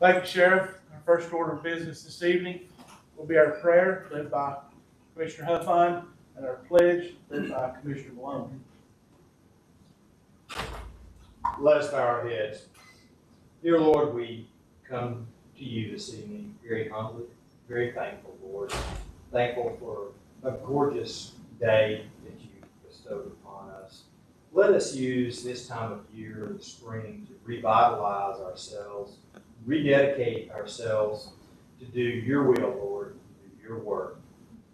Thank you, Sheriff. Our first order of business this evening will be our prayer led by Commissioner Huffine and our pledge led by Commissioner Malone. Let us bow our heads. Dear Lord, we come to you this evening very humbly, very thankful, Lord. Thankful for a gorgeous day that you bestowed upon us. Let us use this time of year, the spring, to revitalize ourselves, rededicate ourselves to do your will, Lord, to do your work.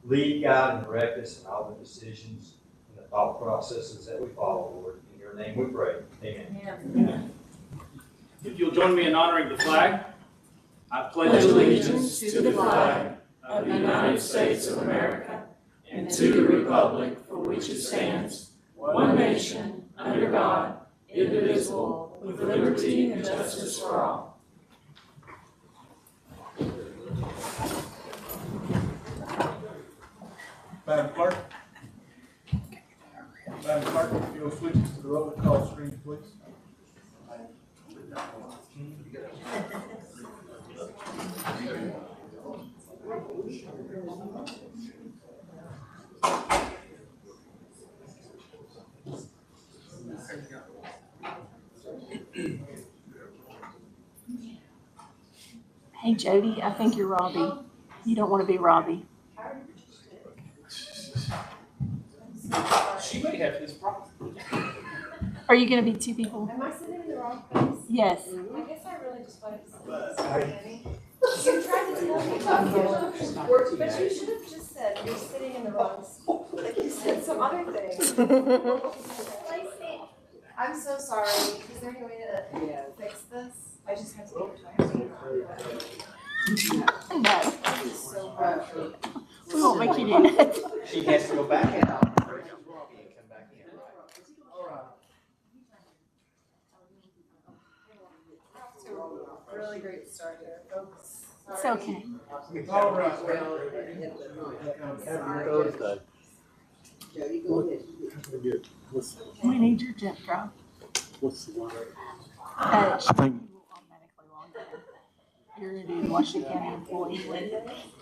Lead, guide, and direct us in all the decisions and the thought processes that we follow, Lord. In your name we pray. Amen. Amen. If you'll join me in honoring the flag. I pledge allegiance to the flag of the United States of America and to the republic for which it stands, one nation, under God, indivisible, with liberty and justice for all. Madam Clerk? Madam Clerk, if you'll switch to the roll call screen, please. Hey Jody, I think you're Robbie. You don't want to be Robbie. She may have this problem. Are you going to be two people? Am I sitting in the wrong place? Yes. I guess I really just wanted to sit. You tried to tell me, but you should have just said you're sitting in the wrong spot. Like you said some other thing. I'm so sorry. Is there any way to fix this? I just had to do it twice. No. This is so hard. We won't make you do that. She has to go back out. And come back in. All right. Really great start here, folks. It's okay. All right. Thursday. Jody, go ahead. We need your jump drive. What's the one? I think- will automatically log in. You're going to do the Washington County employee link,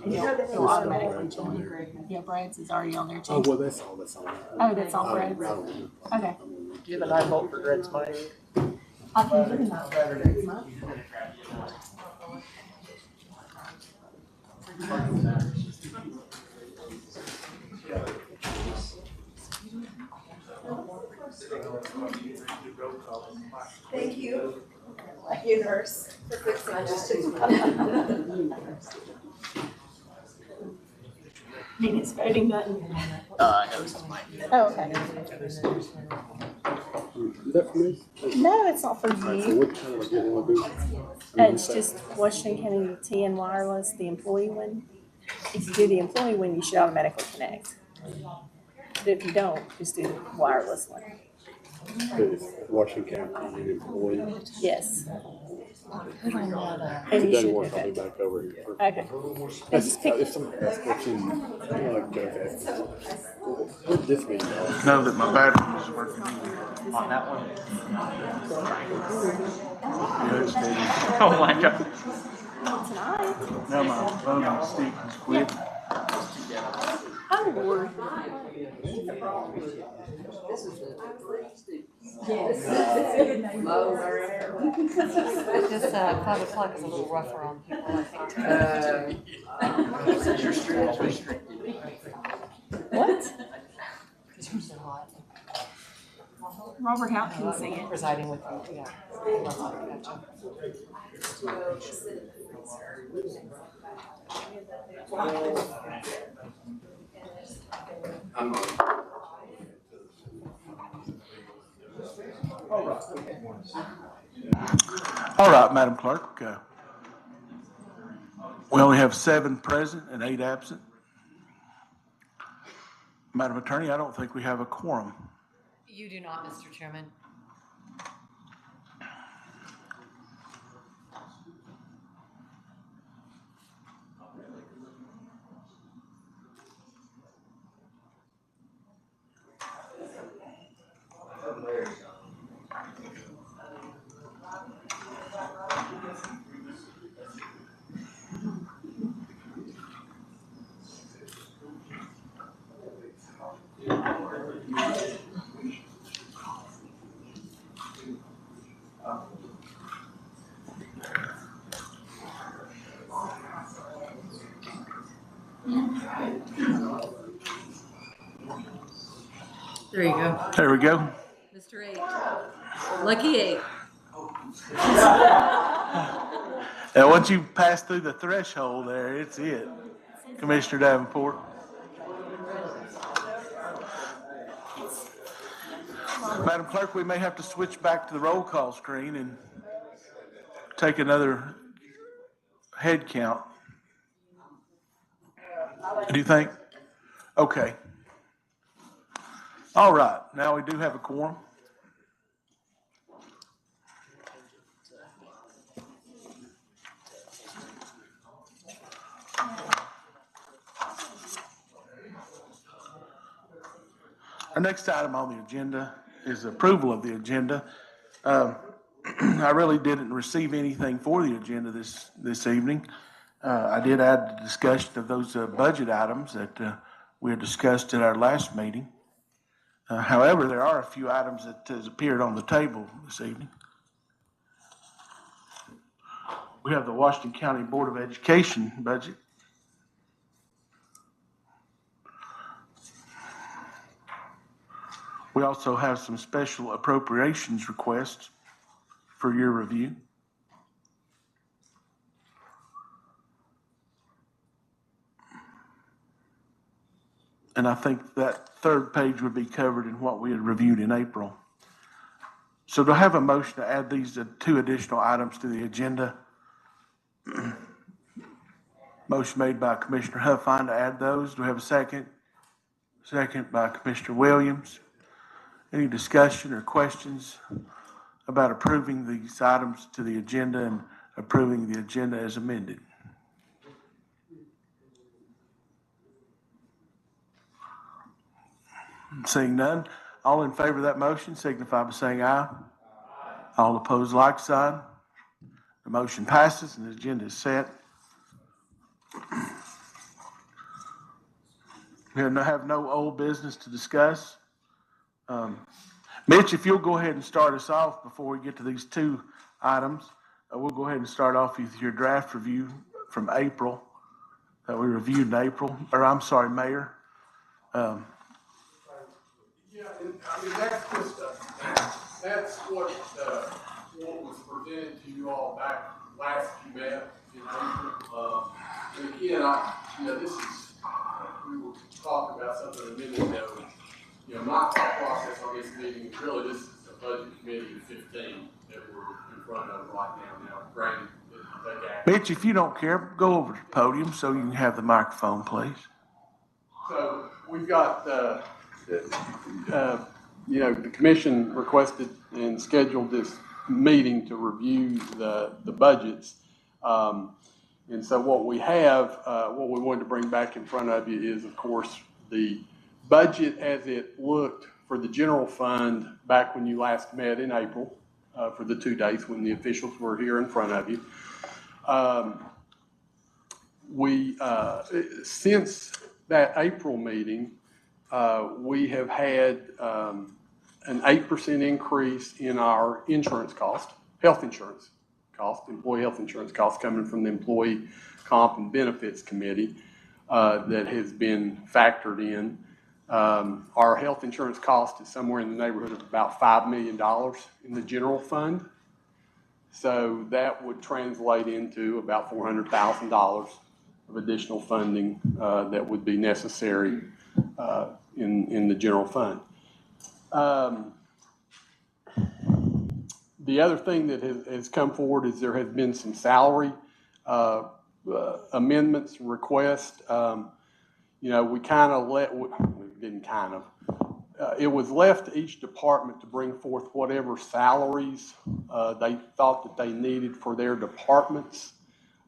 and you'll automatically join. Yeah, Brad's is already on there Oh, too. well, that's all, that's all. Oh, that's all Brad's? I don't know. Okay. Do you have a 9-volt for Greg's mic? I can give him that. Thank you, nurse, for fixing this. Need his voting button. I know it's mine. Oh, okay. Is that for me? No, it's not for So you. what kind of get one do? It's just Washington County TN Wireless, the employee one. If you do the employee one, you should automatically connect. But if you don't, just do the wireless one. Washington County employee. Yes. If And it you doesn't should work, do I'll be that. back over here. Okay. That's, if somebody asks what you, like, okay. What this mean, y'all? Know that my battery is working on that one. Oh my God. Not tonight. Now my phone stick is quit. Oh, Lord. It's just 5 o'clock is a little rougher on people, I think. What? Because yours are hot. Robert, how can you see it? Presiding with you, yeah. Gotcha. All right, Madam Clerk. We only have 7 present and 8 absent. Madam Attorney, I don't think we have a quorum. You do not, Mr. Chairman. There you go. There we go. Mr. 8. Lucky 8. Now, once you pass through the threshold there, it's it. Commissioner Davenport. Madam Clerk, we may have to switch back to the roll call screen and take another head count. Do you think? Okay. All right, now we do have a quorum. Our next item on the agenda is approval of the agenda. I really didn't receive anything for the agenda this evening. I did add the discussion of those budget items that we had discussed at our last meeting. However, there are a few items that has appeared on the table this evening. We have the Washington County Board of Education budget. We also have some special appropriations requests for your review. And I think that third page would be covered in what we had reviewed in April. So do I have a motion to add these two additional items to the agenda? Motion made by Commissioner Huffine to add those. Do we have a second? Second by Commissioner Williams. Any discussion or questions about approving these items to the agenda and approving the agenda as amended? Seeing none, all in favor of that motion signify by saying aye. All opposed, like sign. The motion passes and the agenda is set. We have no old business to discuss. Mitch, if you'll go ahead and start us off before we get to these two items, we'll go ahead and start off with your draft review from April that we reviewed in April, or I'm sorry, Mayor. Yeah, and I mean, that's just, that's what was presented to you all back last you met in April. And again, this is, we were talking about something a minute ago. My thought process on this meeting is really this is the budget committee of 15 that we're in front of right now. Now, granted, Mitch, if you don't care, go over to the podium so you can have the microphone, please. So we've got, the commission requested and scheduled this meeting to review the budgets. And so what we have, what we wanted to bring back in front of you is, of course, the budget as it looked for the general fund back when you last met in April, for the 2 days when the officials were here in front of you. Since that April meeting, we have had an 8% increase in our insurance cost, health insurance cost, employee health insurance costs coming from the Employee Comp and Benefits Committee that has been factored in. Our health insurance cost is somewhere in the neighborhood of about $5 million in the general fund. So that would translate into about $400,000 of additional funding that would be necessary in the general fund. The other thing that has come forward is there has been some salary amendments requests. We kind of it was left to each department to bring forth whatever salaries they thought that they needed for their departments.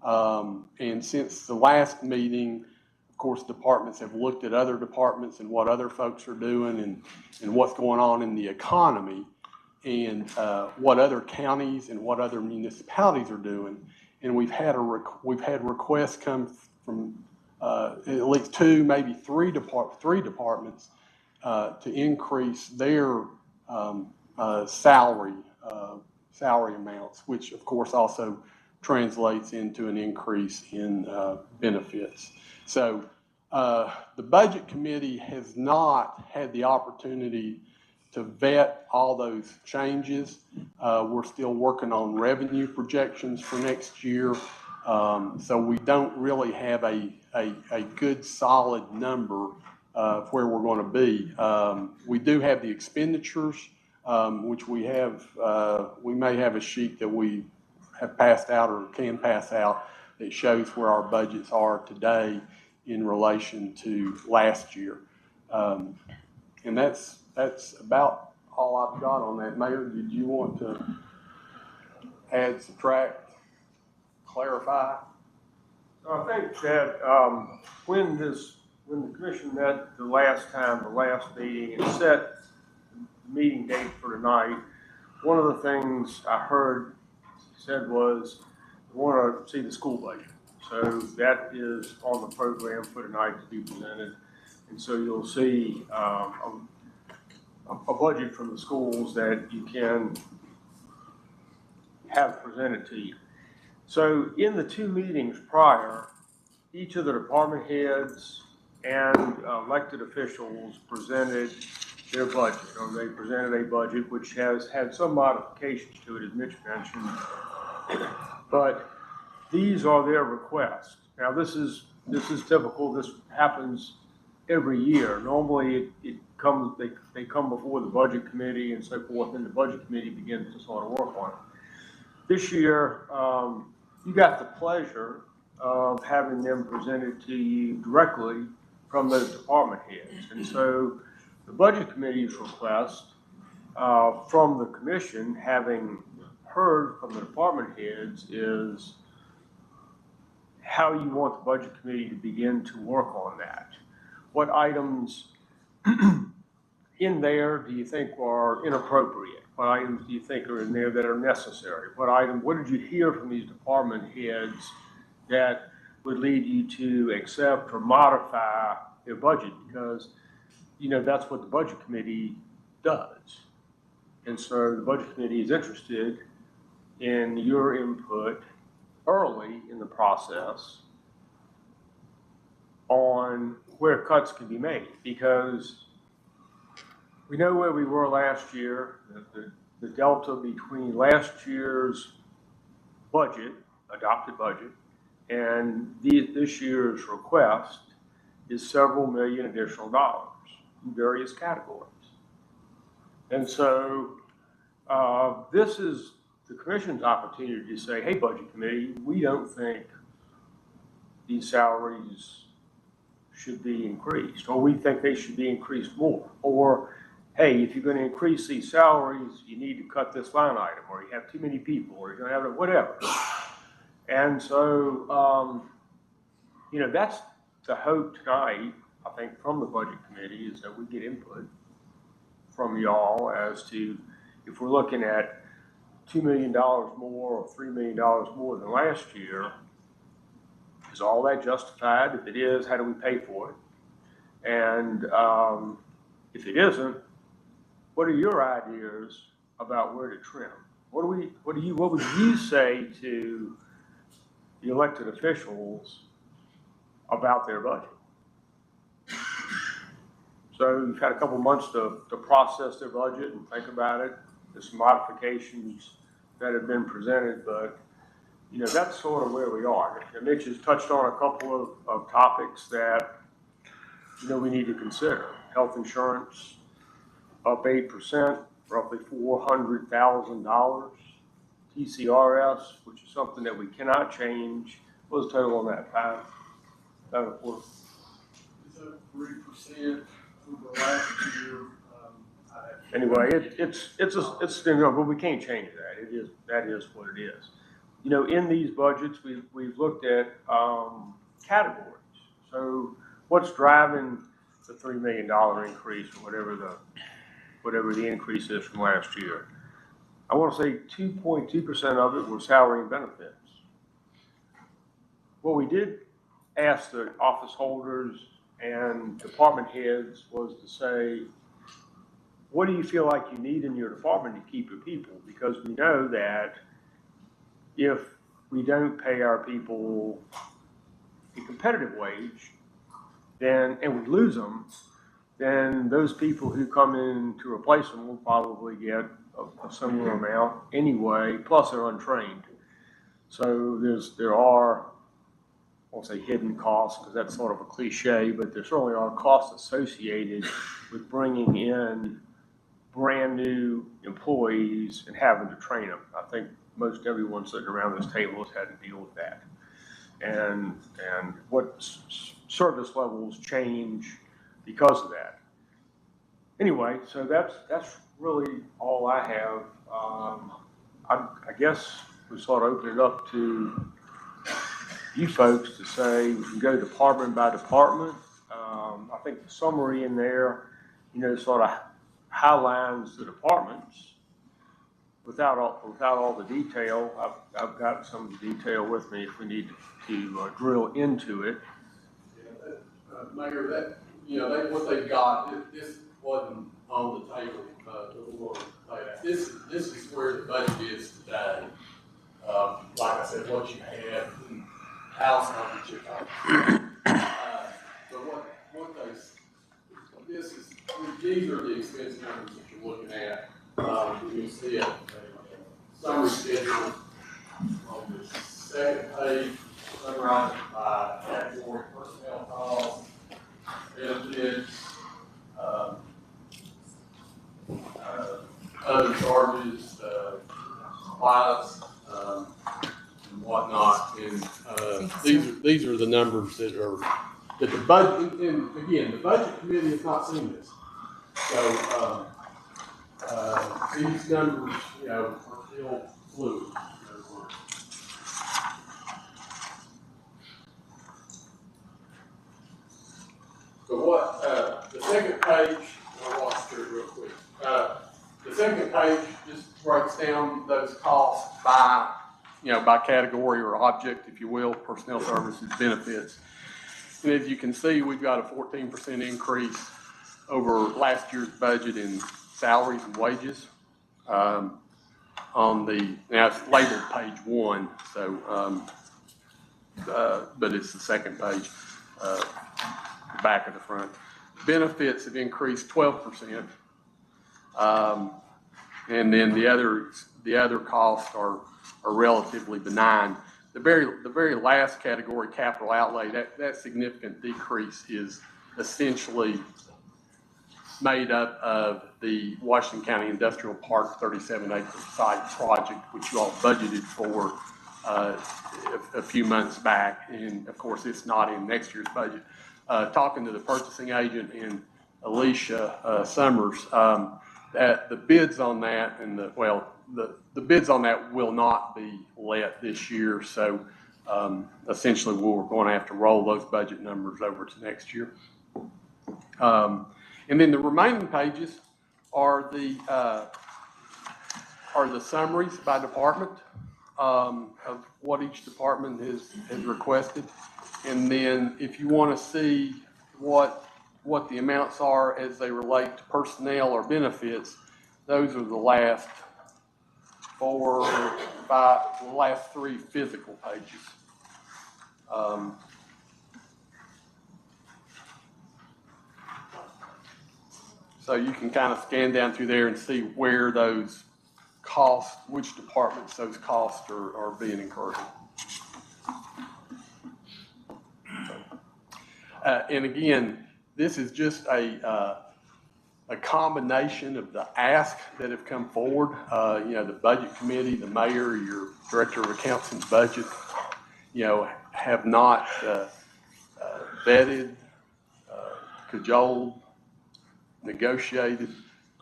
And since the last meeting, of course, departments have looked at other departments and what other folks are doing and what's going on in the economy and what other counties and what other municipalities are doing. And we've had requests come from at least 2, maybe 3 departments to increase their salary amounts, which of course also translates into an increase in benefits. So The Budget Committee has not had the opportunity to vet all those changes. We're still working on revenue projections for next year. So we don't really have a good solid number of where we're going to be. We do have the expenditures, which we have, we may have a sheet that we have passed out or can pass out that shows where our budgets are today in relation to last year. And that's about all I've got on that. Mayor, did you want to add, subtract, clarify? I think that when the commission met the last meeting, and set the meeting date for tonight, one of the things I heard said was, we want to see the school budget. So that is on the program for tonight to be presented. And so you'll see a budget from the schools that you can have presented to you. So in the two meetings prior, each of the department heads and elected officials presented their budget, or they presented a budget which has had some modifications to it, as Mitch mentioned. But these are their requests. Now, this is typical. This happens every year. Normally, it comes, they come before the budget committee and so forth, and the budget committee begins to sort of work on it. This year, you got the pleasure of having them presented to you directly from those department heads. And so the budget committee's request from the commission, having heard from the department heads, is how you want the budget committee to begin to work on that. What items in there do you think are inappropriate? What items do you think are in there that are necessary? What did you hear from these department heads that would lead you to accept or modify their budget? Because, you know, that's what the budget committee does. And so the budget committee is interested in your input early in the process on where cuts can be made, because we know where we were last year. The delta between last year's budget, adopted budget, and this year's request is several million additional dollars in various categories. And so this is the commission's opportunity to say, hey, budget committee, we don't think these salaries should be increased, or we think they should be increased more. Or, hey, if you're going to increase these salaries, you need to cut this line item, or you have too many people, or you're going to have whatever. And so, you know, that's the hope tonight, I think, from the budget committee, is that we get input from y'all as to if we're looking at $2 million more or $3 million more than last year, is all that justified? If it is, how do we pay for it? And if it isn't, what are your ideas about where to trim? What would you say to the elected officials about their budget? So you've had a couple months to process their budget and think about it. There's some modifications that have been presented, but you know, that's sort of where we are. And Mitch has touched on a couple of topics that, you know, we need to consider. Health insurance up 8%, roughly $400,000. TCRS, which is something that we cannot change. What was the total on that, Pat? About a quarter. It's up 3% over last year. Anyway, it's you know, but we can't change that. That is what it is. You know, in these budgets, we've looked at categories. So what's driving the $3 million increase, or whatever the increase is from last year? I want to say 2.2% of it was salary and benefits. What we did ask the office holders and department heads was to say, what do you feel like you need in your department to keep your people? Because we know that if we don't pay our people a competitive wage, then, and we lose them, then those people who come in to replace them will probably get a similar amount anyway, plus they're untrained. So there are, I won't say hidden costs, because that's sort of a cliche, but there certainly are costs associated with bringing in brand new employees and having to train them. I think most everyone sitting around this table has had to deal with that. And what service levels change because of that. Anyway, so that's really all I have. I guess we sort of open it up to you folks to say, we can go department by department. I think the summary in there, sort of highlights the departments without all the detail. I've got some of the detail with me if we need to drill into it. Mayor, what they've got, this wasn't on the table, this is where the budget is today. Like I said, what you have, house numbers you're talking. But these are the expense numbers that you're looking at. You see a summary schedule on the second page, summarized by category: personnel costs, benefits, other charges, supplies, and whatnot. And these are the numbers that the budget. And again, the budget committee has not seen this, so these numbers, are still fluid. So what, the second page, I'll walk through it real quick. The second page just breaks down those costs by, by category or object, if you will: personnel services, benefits. And as you can see, we've got a 14% increase over last year's budget in salaries and wages. Now it's labeled page 1, so, but it's the second page, the back of the front. Benefits have increased 12%. And then the other costs are relatively benign. The very last category, capital outlay, that significant decrease is essentially made up of the Washington County Industrial Park 37-acre site project, which you all budgeted for a few months back. And of course, it's not in next year's budget. Talking to the purchasing agent in Alicia Summers, that the bids on that the bids on that will not be let this year. So essentially, we're going to have to roll those budget numbers over to next year. And then the remaining pages are the summaries by department of what each department has requested. And then if you want to see what the amounts are as they relate to personnel or benefits, those are the last 4 or 5, the last 3 physical pages. So you can kind of scan down through there and see where those costs, which departments those costs are being incurred. And again, this is just a combination of the asks that have come forward. The budget committee, the mayor, your director of accounts and budget, have not vetted, cajoled, negotiated.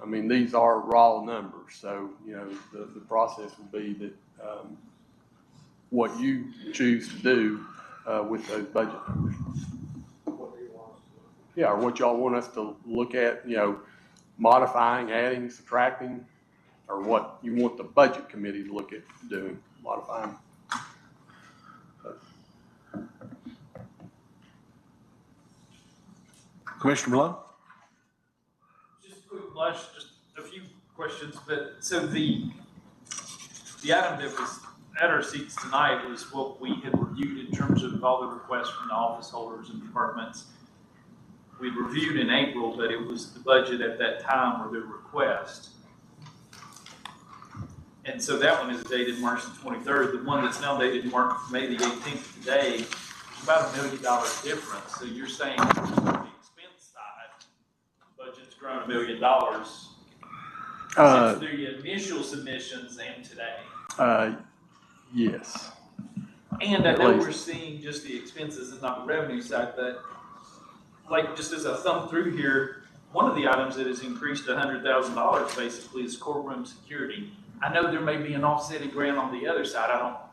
I mean, these are raw numbers. So, the process will be that what you choose to do with those budget numbers. Yeah, or what y'all want us to look at, modifying, adding, subtracting, or what you want the budget committee to look at doing, modifying. Commissioner Blow? Just a quick blush, just a few questions, but so the item that was at our seats tonight was what we had reviewed in terms of all the requests from the office holders and departments. we reviewed in April, but it was the budget at that time or the request. And so that one is dated March the 23rd. The one that's now dated May the 18th today, is about $1 million difference. So you're saying on the expense side, the budget's grown $1 million since the initial submissions and today. Yes. And I At know least. we're seeing just the expenses and not the revenue side, but like just as a thumb through here, one of the items that has increased $100,000 basically is courtroom security. I know there may be an offsetting grant on the other side.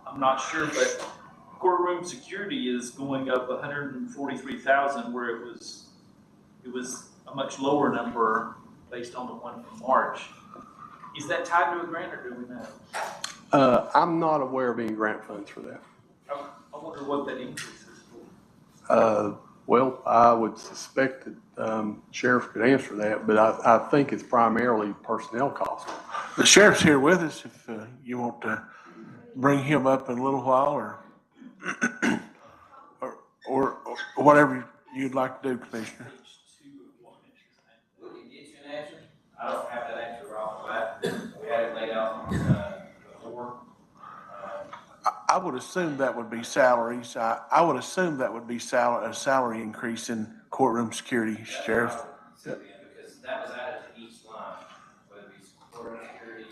I'm not sure, but courtroom security is going up $143,000 where it was a much lower number based on the one from March. Is that tied to a grant or do we know? I'm not aware of any grant funds for that. I wonder what that increase is for. Well, I would suspect that sheriff could answer that, but I think it's primarily personnel costs. The sheriff's here with us if you want to bring him up in a little while or whatever you'd like to do, Commissioner. We can get you an answer. I don't have that answer right off the bat. We had it laid out before. I would assume that would be salaries. I would assume that would be a salary increase in courtroom security, Sheriff. Because that was added to each line, whether it be courtroom security,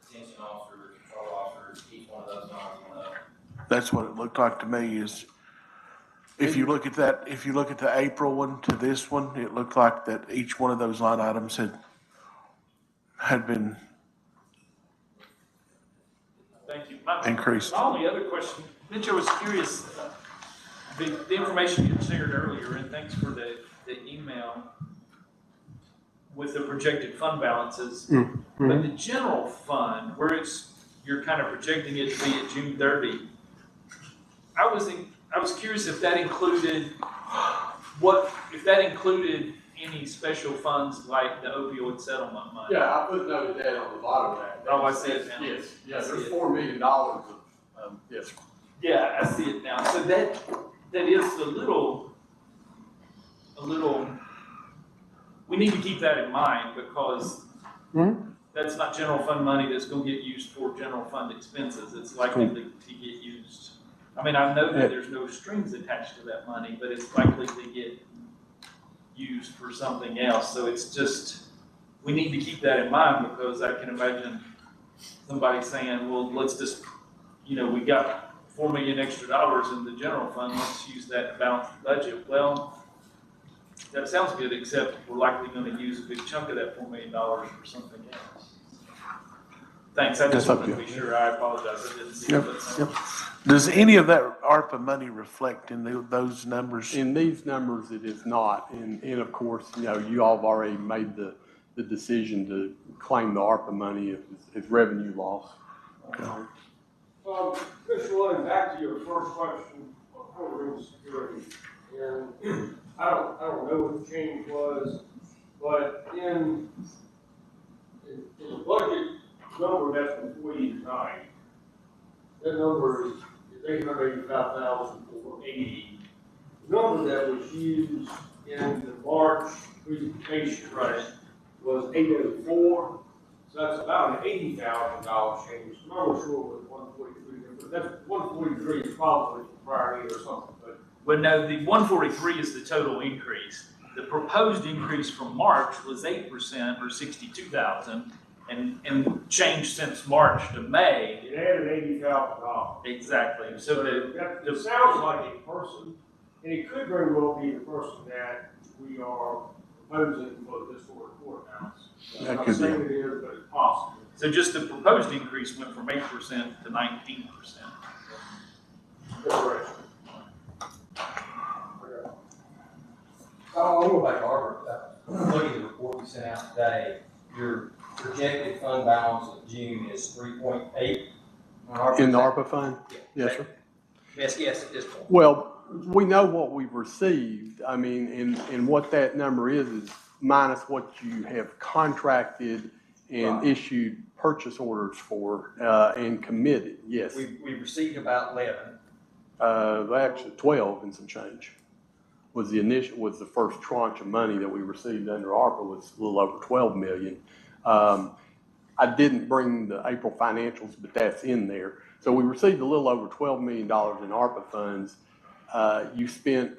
detention officers, control officers, each one of those lines went up. That's what it looked like to me is, if you look at the April one to this one, it looked like that each one of those line items had been Thank you. increased. My only other question, Mitch, I was curious, the information you shared earlier, and thanks for the email with the projected fund balances. Mm-hmm. But the general fund, where you're kind of projecting it to be at June 30, I was curious if that included any special funds like the opioid settlement money. Yeah, I footnoted that on the bottom of that. Oh, I see it now. Yes, I see there's it. $4 million of, yes. Yeah, I see it now. So that is a little, we need to keep that in mind because that's not general fund money that's gonna get used for general fund expenses. It's likely to get used. I mean, I know that there's no strings attached to that money, but it's likely to get used for something else. So it's just, we need to keep that in mind because I can imagine somebody saying, well, let's just, we got $4 million extra in the general fund, let's use that to balance the budget. Well, that sounds good, except we're likely gonna use a big chunk of that $4 million for something else. Thanks, I just wanted to be sure. I apologize, I didn't see it. Does any of that ARPA money reflect in those numbers? In these numbers, it is not. And of course, you all have already made the decision to claim the ARPA money as revenue loss. Mr. Williams, back to your first question on courtroom security. And I don't know what the change was, but in the budget number that's before you tonight, that number is $885,480. The number that was used in the March presentation was $804. So that's about an $80,000 change. I'm not sure what 143 is, but that's 143 is probably from prior year or something. But no, the 143 is the total increase. The proposed increase from March was 8% or 62,000 and changed since March to May. It added $80,000. Exactly. So It sounds like a person, and it could very well be the person that we are proposing for this courthouse. I'm That not could be. saying it is, but it's possible. So just the proposed increase went from 8% to 19%. Correct. I'll go back to Arbor. Looking at the report we sent out today, your projected fund balance of June is 3.8. In the ARPA fund? Yes, sir. Best guess at this point. Well, we know what we've received. I mean, and what that number is minus what you have contracted and issued purchase orders for, and committed, yes. We've received about 11. Actually 12 and some change. was the first tranche of money that we received under ARPA, was a little over 12 million. I didn't bring the April financials, but that's in there. So we received a little over $12 million in ARPA funds. You spent,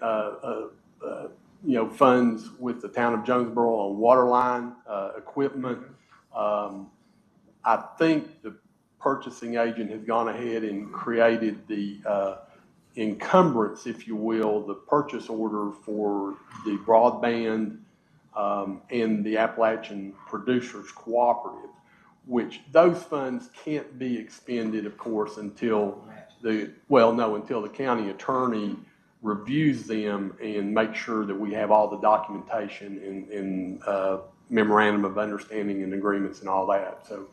funds with the town of Jonesboro on water line, equipment. I think the purchasing agent has gone ahead and created the encumbrance, if you will, the purchase order for the broadband and the Appalachian Producers Cooperative, which those funds can't be expended, of course, until until the county attorney reviews them and makes sure that we have all the documentation and memorandum of understanding and agreements and all that. So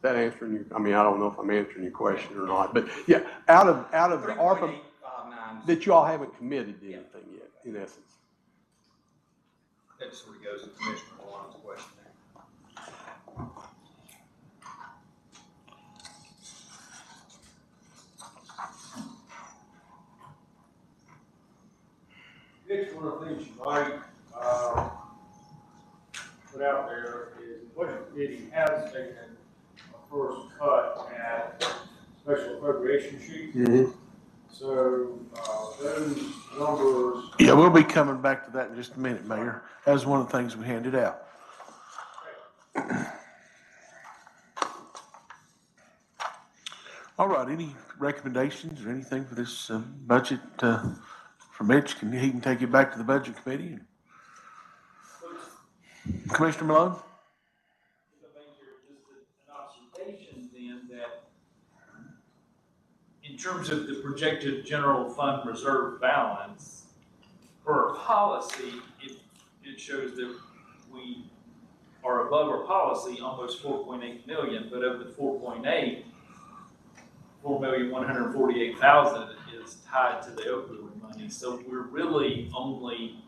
that answering your, I mean, I don't know if I'm answering your question or not, but yeah, out of the ARPA that you all haven't committed to anything yet, in essence. That sort of goes to Commissioner Malone's question there. Next, one of the things you might put out there is the budget committee has taken a first cut at special appropriation sheet. Mm-hmm. So those numbers. Yeah, we'll be coming back to that in just a minute, Mayor. That was one of the things we handed out. All right, any recommendations or anything for this budget for Mitch? He can take it back to the budget committee. Commissioner Malone? An observation then that in terms of the projected general fund reserve balance, per policy, it shows that we are above our policy almost 4.8 million, but of the 4.8, 4,148,000 is tied to the opioid money. So we're really only.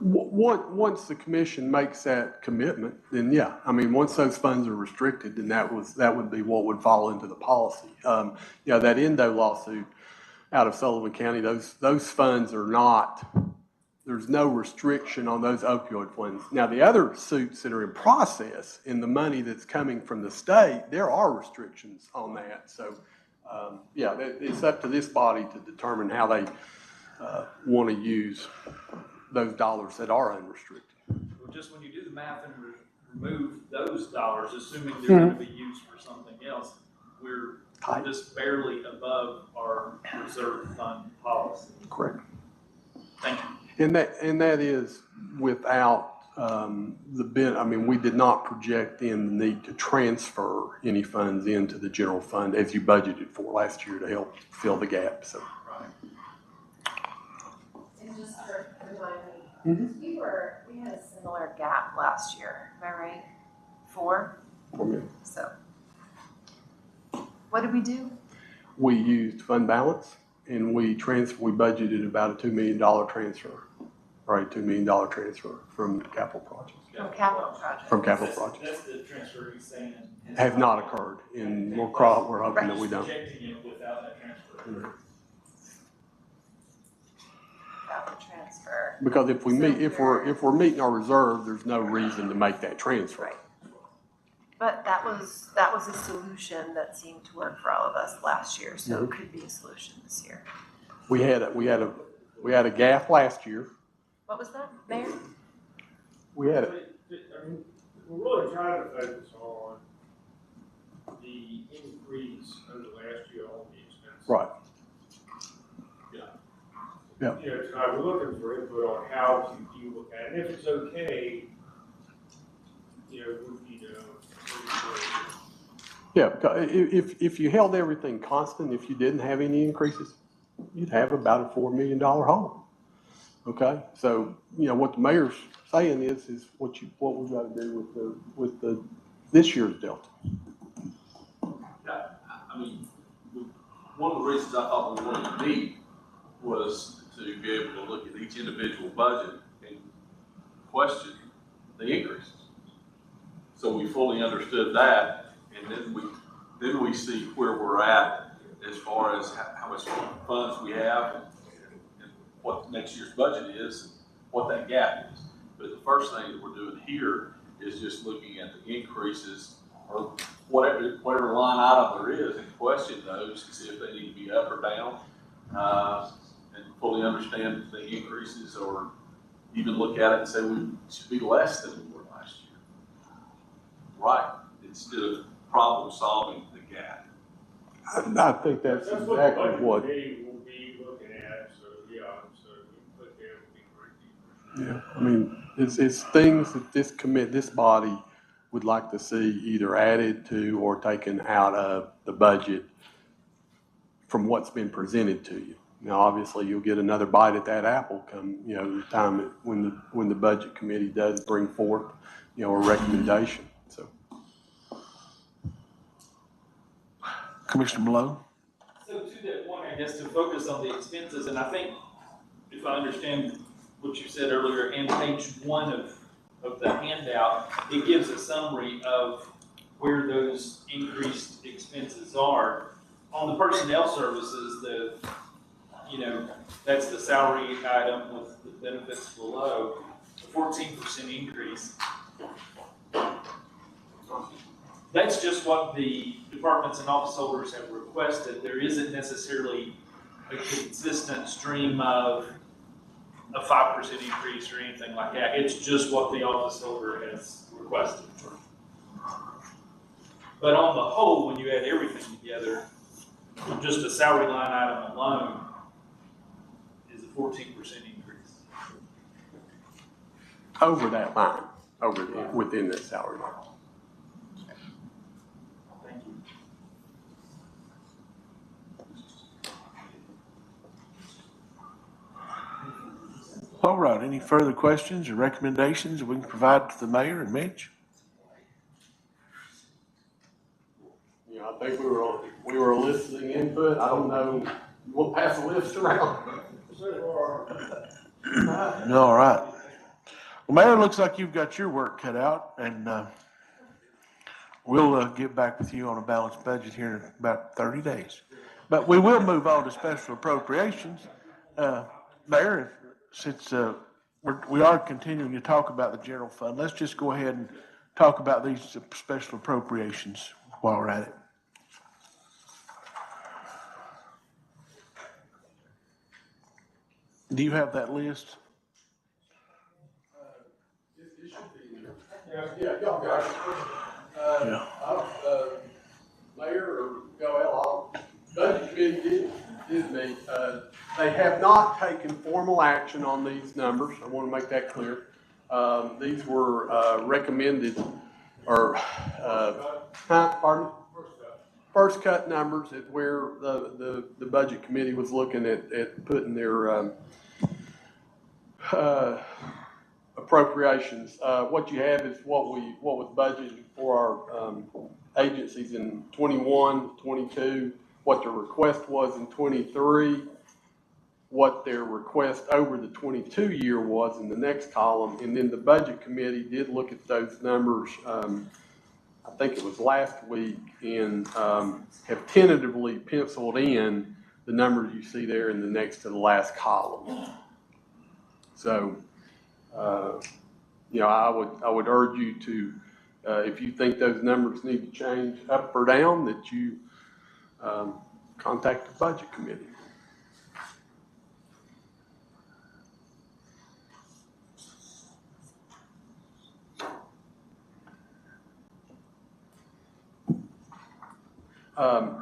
Once the commission makes that commitment, then yeah, I mean, once those funds are restricted, then that would be what would fall into the policy. That Endo lawsuit out of Sullivan County, those funds are not, there's no restriction on those opioid funds. Now, the other suits that are in process in the money that's coming from the state, there are restrictions on that. So, it's up to this body to determine how they want to use those dollars that are unrestricted. Well, just when you do the math and remove those dollars, assuming they're going to be used for something else, we're just barely above our reserve fund policy. Correct. Thank you. And that is without we did not project in the need to transfer any funds into the general fund as you budgeted for last year to help fill the gap. So. And just for remind me, we had a similar gap last year, am I right? 4? 4 million. So, what did we do? We used fund balance and we budgeted about a $2 million transfer, right? $2 million transfer from capital projects. From capital projects. From capital projects. That's the transfer he's saying. Have not occurred, and we're hoping that we don't. Projecting it without that transfer. Mm-hmm. Without the transfer. Because if we're meeting our reserve, there's no reason to make that transfer. Right. But that was a solution that seemed to work for all of us last year, so it could be a solution this year. We had a gap last year. What was that, Mayor? We had it. I mean, we're really trying to focus on the increase over the last year on the expenses. Right. Yeah. Tonight we're looking for input on how to deal with that, and if it's okay, Yeah, if you held everything constant, if you didn't have any increases, you'd have about a $4 million hole. Okay, so what the mayor's saying is what we got to do with this year's delta. I mean, one of the reasons I thought we wanted to meet was to be able to look at each individual budget and question the increases. So we fully understood that, and then we see where we're at as far as how much funds we have and what next year's budget is, and what that gap is. But the first thing that we're doing here is just looking at the increases or whatever line item there is and question those and see if they need to be up or down, and fully understand the increases, or even look at it and say we should be less than we were last year. Right, instead of problem solving the gap. I think that's the exactly budget what, committee will be looking at, so, yeah, so we can put that would be great. yeah, I mean, it's things that this body would like to see either added to or taken out of the budget from what's been presented to you. Now, obviously, you'll get another bite at that apple come, the time when the budget committee does bring forth, a recommendation, so. Commissioner Malone? So to that point, I guess to focus on the expenses, and I think if I understand what you said earlier, and page 1 of the handout, it gives a summary of where those increased expenses are. On the personnel services, that's the salary item with the benefits below, a 14% increase. That's just what the departments and office holders have requested. There isn't necessarily a consistent stream of a 5% increase or anything like that. It's just what the office holder has requested. But on the whole, when you add everything together, just a salary line item alone is a 14% increase. Over that line, within that salary line. Thank you. All right, any further questions or recommendations we can provide to the mayor and Mitch? I think we were eliciting input. I don't know, we'll pass the list around. All right. Well, Mayor, looks like you've got your work cut out, and we'll get back with you on a balanced budget here in about 30 days. But we will move on to special appropriations. Mayor, since we are continuing to talk about the general fund, let's just go ahead and talk about these special appropriations while we're at it. Do you have that list? It should be in there. Yeah, y'all got it. Yeah. Mayor or Joel, budget committee did meet. They have not taken formal action on these numbers. I want to make that clear. These were recommended or, pardon? First cut numbers at where the budget committee was looking at putting their appropriations. What you have is what was budgeted for our agencies in 21, 22, what their request was in 23, what their request over the 22 year was in the next column, and then the budget committee did look at those numbers. I think it was last week, and have tentatively penciled in the numbers you see there in the next to the last column. So, I would urge you to, if you think those numbers need to change up or down, that you contact the budget committee.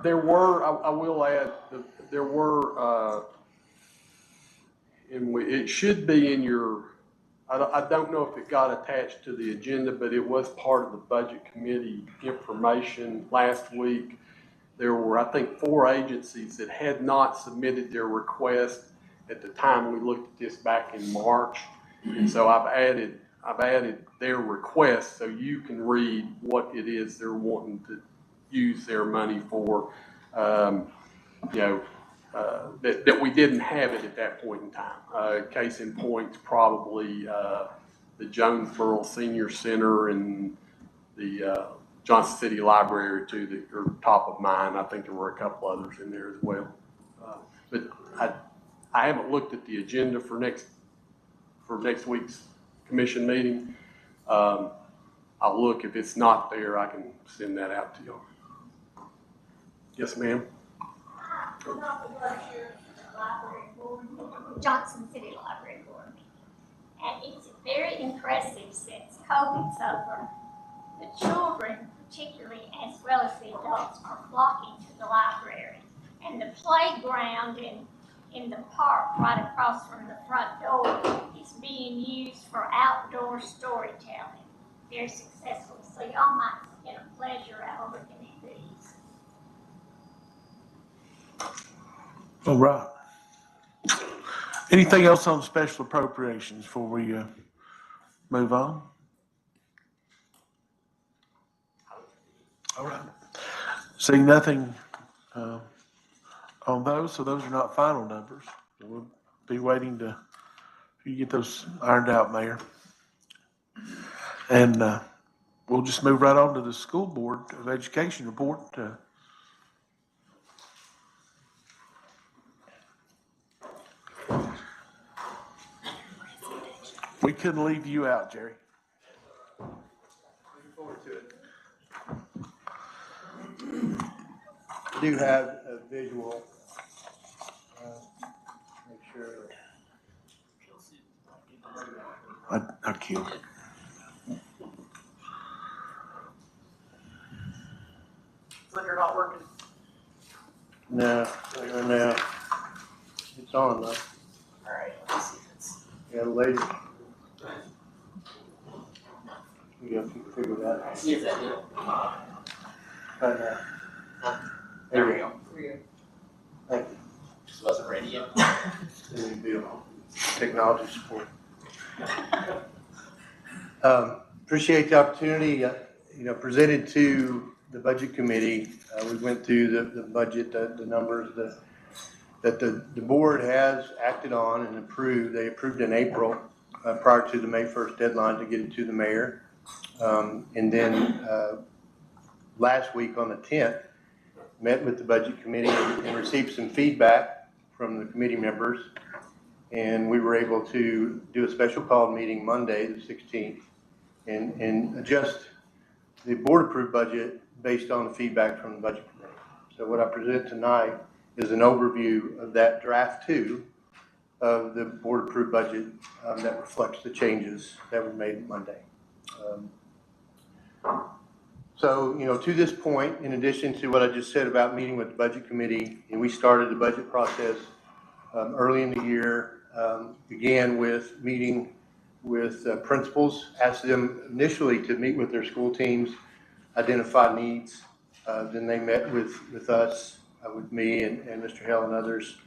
There were, I will add, there were, and it should be in your, I don't know if it got attached to the agenda, but it was part of the budget committee information last week. There were, I think, 4 agencies that had not submitted their request at the time we looked at this back in March. And so I've added their request so you can read what it is they're wanting to use their money for, that we didn't have it at that point in time. Case in point, probably the Jonesboro Senior Center and the Johnson City Library too, that are top of mind. I think there were a couple others in there as well. But I haven't looked at the agenda for next week's commission meeting. I'll look. If it's not there, I can send that out to you. Yes, ma'am. Johnson City Library Board. And it's very impressive since COVID's over. The children, particularly as well as the adults, are flocking to the library. And the playground in the park right across from the front door is being used for outdoor storytelling. Very successful. So y'all might get a pleasure out of looking at these. All right. Anything else on special appropriations before we move on? All right. Seeing nothing on those, so those are not final numbers. We'll be waiting to you get those ironed out, Mayor. And we'll just move right on to the School Board of Education report. We couldn't leave you out, Jerry. Looking forward to it. I do have a visual. Make sure. I killed it. Clicker not working. No. It's on though. All right, let's see if it's. Yeah, lady. You got to figure that out. See if that did. But, There we go. thank you. Just wasn't ready yet. Any bill, technology support. Appreciate the opportunity, presented to the budget committee. We went through the budget, the numbers that the board has acted on and approved. They approved in April prior to the May 1st deadline to get it to the mayor. And then last week on the 10th, met with the budget committee and received some feedback from the committee members. And we were able to do a special call meeting Monday, the 16th, and adjust the board approved budget based on the feedback from the budget committee. So what I present tonight is an overview of that draft 2 of the board approved budget that reflects the changes that were made Monday. So, to this point, in addition to what I just said about meeting with the budget committee, and we started the budget process early in the year, began with meeting with principals, asked them initially to meet with their school teams, identify needs. Then they met with us, with me and Mr. Hell and others,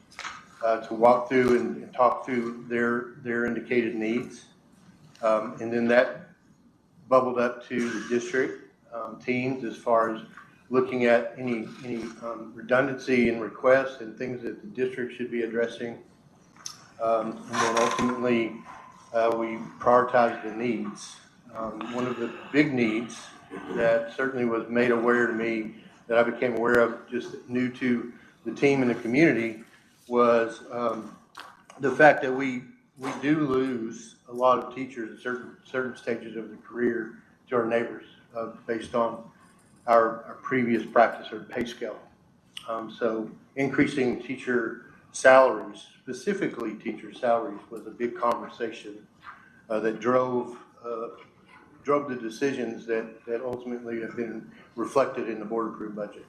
to walk through and talk through their indicated needs. And then that bubbled up to the district teams as far as looking at any redundancy in requests and things that the district should be addressing. And then ultimately, we prioritized the needs. One of the big needs that certainly was made aware to me, that I became aware of just new to the team and the community, was the fact that we do lose a lot of teachers at certain stages of the career to our neighbors based on our previous practice or pay scale. So increasing teacher salaries, specifically teacher salaries, was a big conversation that drove the decisions that ultimately have been reflected in the board approved budget.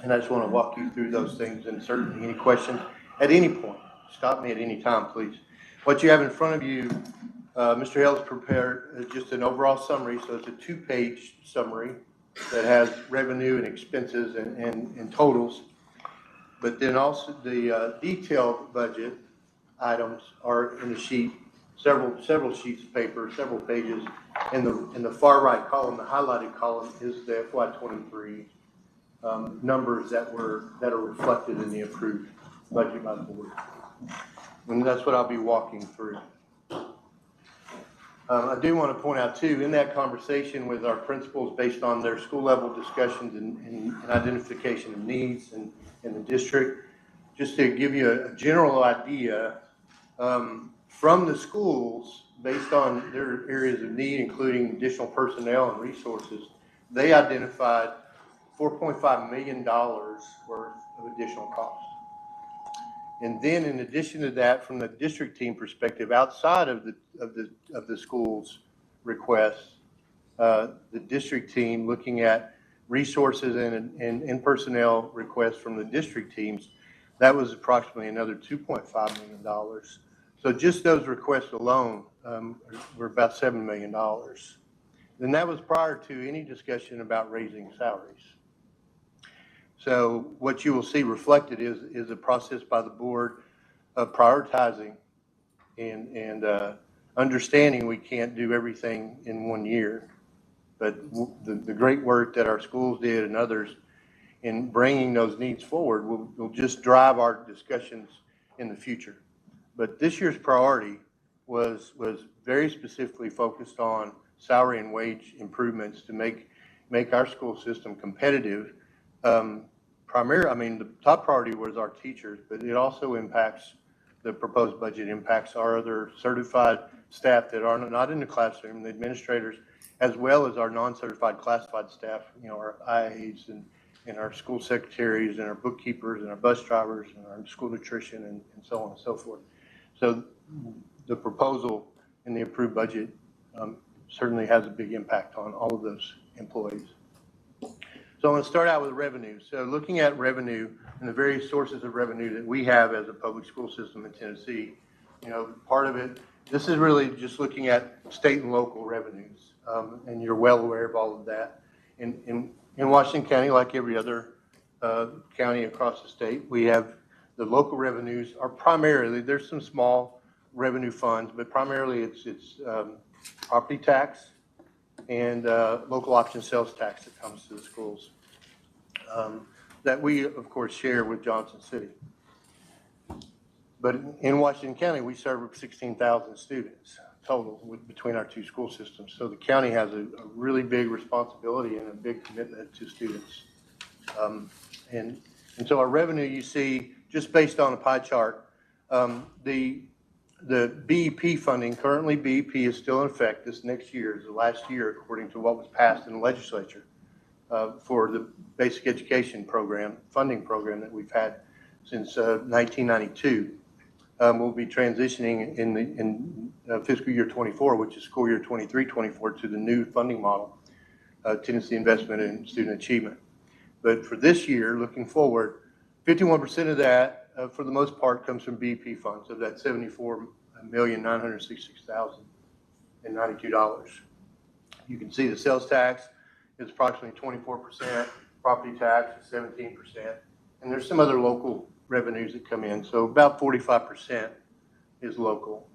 And I just want to walk you through those things, and certainly any questions at any point, stop me at any time, please. What you have in front of you, Mr. Hell's prepared just an overall summary. So it's a 2-page summary that has revenue and expenses and totals. But then also the detailed budget items are in the sheet, several sheets of paper, several pages. In the far right column, the highlighted column, is the FY23 numbers that are reflected in the approved budget by the board. And that's what I'll be walking through. I do want to point out too, in that conversation with our principals based on their school level discussions and identification of needs in the district, just to give you a general idea, from the schools, based on their areas of need, including additional personnel and resources, they identified $4.5 million worth of additional costs. And then in addition to that, from the district team perspective, outside of the school's requests, the district team looking at resources and personnel requests from the district teams, that was approximately another $2.5 million. So just those requests alone were about $7 million. And that was prior to any discussion about raising salaries. So what you will see reflected is a process by the board of prioritizing and understanding we can't do everything in 1 year. But the great work that our schools did and others in bringing those needs forward will just drive our discussions in the future. But this year's priority was very specifically focused on salary and wage improvements to make our school system competitive. The top priority was our teachers, but it also impacts, the proposed budget impacts our other certified staff that are not in the classroom, the administrators, as well as our non-certified classified staff, our IAs and our school secretaries and our bookkeepers and our bus drivers and our school nutrition and so on and so forth. So the proposal in the approved budget certainly has a big impact on all of those employees. So I'm going to start out with revenue. So looking at revenue and the various sources of revenue that we have as a public school system in Tennessee, part of it, this is really just looking at state and local revenues. And you're well aware of all of that. In Washington County, like every other county across the state, we have the local revenues are primarily, there's some small revenue funds, but primarily it's property tax and local option sales tax that comes to the schools that we, of course, share with Johnson City. But in Washington County, we serve 16,000 students total between our two school systems. So the county has a really big responsibility and a big commitment to students. And so our revenue, you see, just based on a pie chart, the BEP funding, currently BEP is still in effect. This next year is the last year, according to what was passed in the legislature for the basic education program, funding program that we've had since 1992. We'll be transitioning in fiscal year 24, which is school year 23-24, to the new funding model, Tennessee Investment in Student Achievement. But for this year, looking forward, 51% of that, for the most part, comes from BEP funds, of that $74,966,092. You can see the sales tax is approximately 24%, property tax is 17%, and there's some other local revenues that come in. So about 45% is local,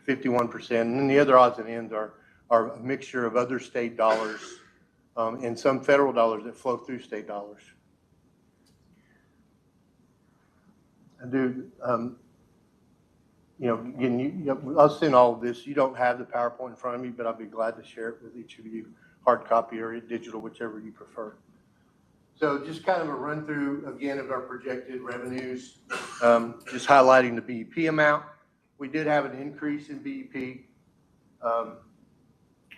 51%, and then the other odds and ends are a mixture of other state dollars and some federal dollars that flow through state dollars. I do, again, I'll send all of this. You don't have the PowerPoint in front of me, but I'll be glad to share it with each of you, hard copy or digital, whichever you prefer. So just kind of a run through again of our projected revenues, just highlighting the BEP amount. We did have an increase in BEP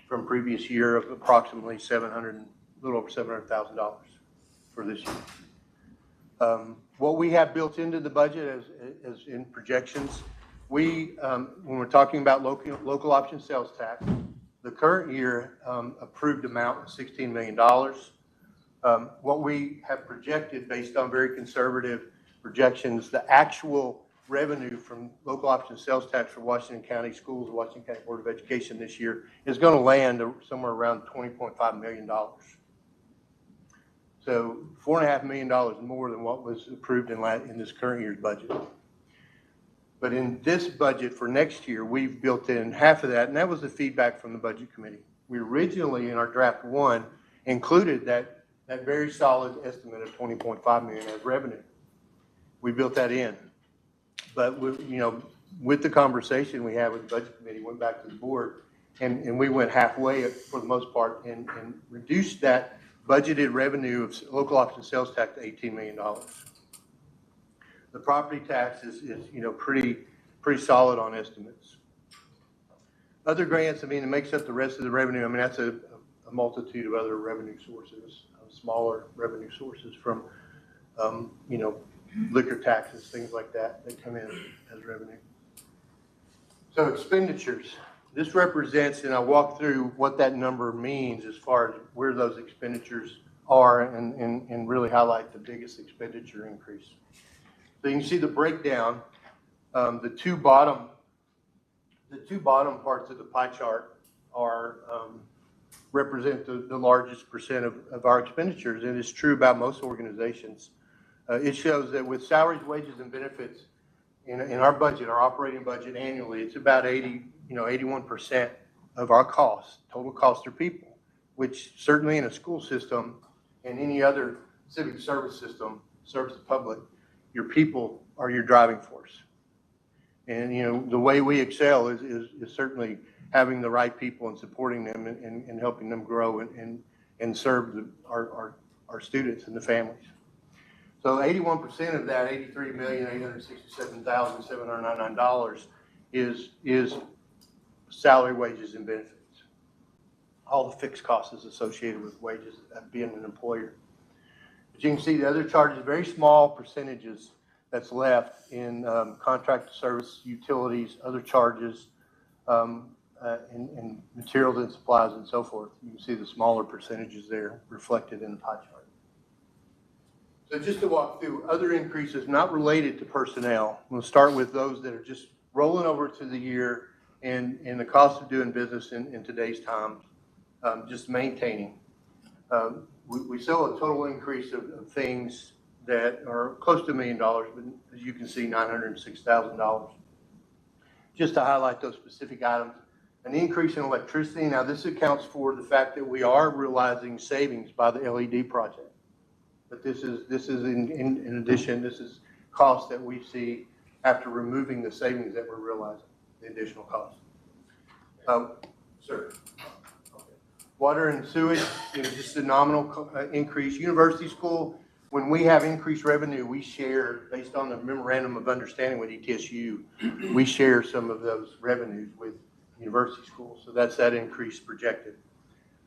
from previous year of approximately a little over $700,000 for this year. What we have built into the budget as in projections, when we're talking about local option sales tax, the current year approved amount was $16 million. What we have projected based on very conservative projections, the actual revenue from local option sales tax for Washington County Schools, Washington County Board of Education this year is going to land somewhere around $20.5 million. So $4.5 million more than what was approved in this current year's budget. But in this budget for next year, we've built in half of that, and that was the feedback from the Budget Committee. We originally, in our draft 1, included that very solid estimate of $20.5 million as revenue. We built that in. But with the conversation we had with the Budget Committee, went back to the board, And we went halfway for the most part and reduced that budgeted revenue of local option sales tax to $18 million. The property tax is pretty solid on estimates. Other grants, I mean, it makes up the rest of the revenue. I mean, that's a multitude of other revenue sources, smaller revenue sources from, liquor taxes, things like that come in as revenue. So expenditures. This represents, and I'll walk through what that number means as far as where those expenditures are and really highlight the biggest expenditure increase. So you can see the breakdown. The two bottom parts of the pie chart are represent the largest percent of our expenditures, and it's true about most organizations. It shows that with salaries, wages, and benefits in our budget, our operating budget annually, it's about 81% of our costs, total cost to people, which certainly in a school system and any other civic service system serves the public. Your people are your driving force. And, the way we excel is certainly having the right people and supporting them and helping them grow and serve our students and the families. So 81% of that $83,867,799 is salary, wages, and benefits. All the fixed costs associated with wages of being an employer. But you can see the other charges, very small percentages that's left in contract service, utilities, other charges, and materials and supplies and so forth. You can see the smaller percentages there reflected in the pie chart. So just to walk through other increases not related to personnel, we'll start with those that are just rolling over to the year and the cost of doing business in today's times, just maintaining. We saw a total increase of things that are close to $1 million, but as you can see, $906,000. Just to highlight those specific items, an increase in electricity. Now this accounts for the fact that we are realizing savings by the LED project. But this is in addition, this is costs that we see after removing the savings that we're realizing, the additional costs. Sir. Water and sewage, just a nominal increase. University school, when we have increased revenue, we share, based on the memorandum of understanding with ETSU, we share some of those revenues with university schools. So that's that increase projected.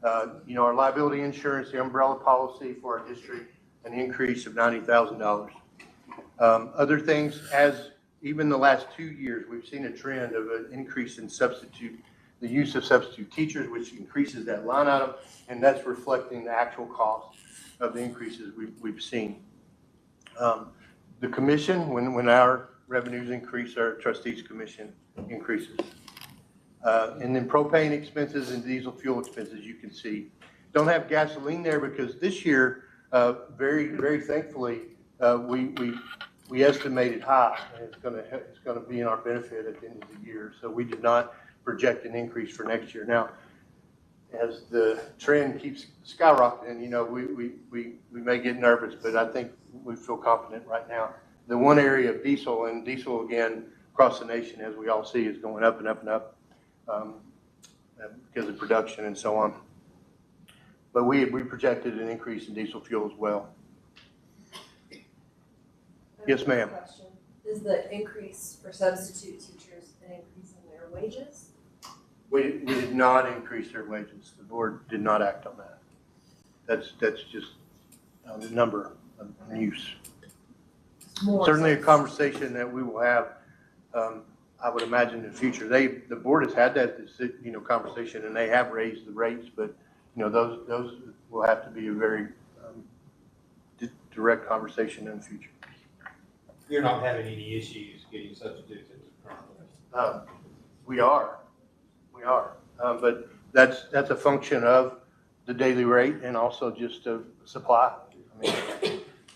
Our liability insurance, the umbrella policy for our district, an increase of $90,000. Other things, as even the last 2 years, we've seen a trend of an increase in the use of substitute teachers, which increases that line item, and that's reflecting the actual cost of the increases we've seen. The commission, when our revenues increase, our trustees commission increases. And then propane expenses and diesel fuel expenses, you can see. Don't have gasoline there because this year, very, very thankfully, we estimated high, and it's going to be in our benefit at the end of the year. So we did not project an increase for next year. Now, as the trend keeps skyrocketing, we may get nervous, but I think we feel confident right now. The one area of diesel, and diesel again across the nation, as we all see, is going up and up and up because of production and so on. But we projected an increase in diesel fuel as well. Yes, ma'am. Is the increase for substitute teachers an increase in their wages? We did not increase their wages. The board did not act on that. That's just the number of use. Certainly a conversation that we will have, I would imagine in the future. The board has had that conversation, and they have raised the rates, but those will have to be a very direct conversation in the future. You're not having any issues getting substitutes into the current place? We are, but that's a function of the daily rate and also just of supply. I mean,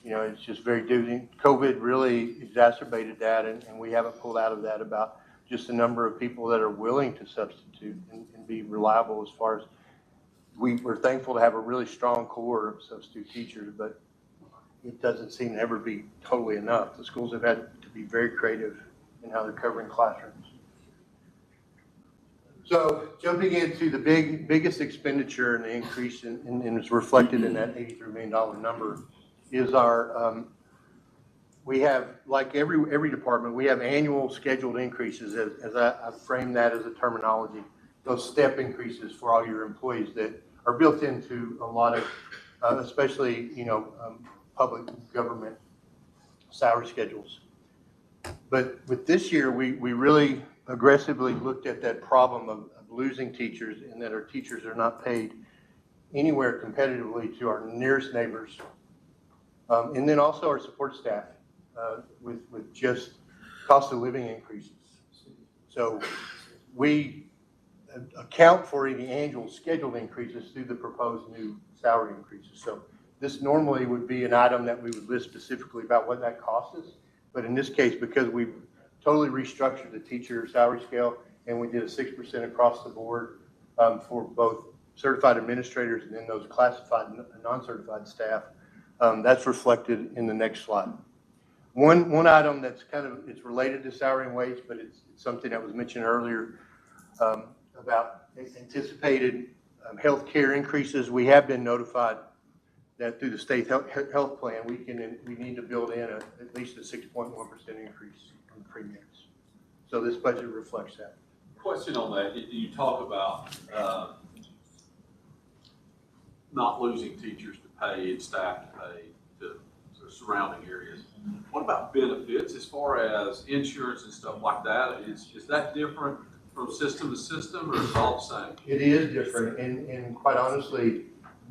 it's just very due. COVID really exacerbated that, and we haven't pulled out of that about just the number of people that are willing to substitute and be reliable as far as we're thankful to have a really strong core of substitute teachers, but it doesn't seem to ever be totally enough. The schools have had to be very creative in how they're covering classrooms. So jumping into the biggest expenditure and the increase and it's reflected in that $83 million number is our, we have, like every department, we have annual scheduled increases as I frame that as a terminology. Those step increases for all your employees that are built into a lot of, especially, public government salary schedules. But with this year, we really aggressively looked at that problem of losing teachers and that our teachers are not paid anywhere competitively to our nearest neighbors. And then also our support staff with just cost of living increases. So we account for any annual scheduled increases through the proposed new salary increases. So this normally would be an item that we would list specifically about what that cost is. But in this case, because we've totally restructured the teacher salary scale and we did a 6% across the board for both certified administrators and then those classified and non-certified staff, that's reflected in the next slide. One item that's it's related to salary and wage, but it's something that was mentioned earlier about anticipated health care increases. We have been notified that through the state health plan, we need to build in at least a 6.1% increase on the premiums. So this budget reflects that. Question on that, you talk about not losing teachers to pay and staff to pay to surrounding areas. What about benefits as far as insurance and stuff like that? Is that different from system to system or is it all the same? It is different and quite honestly,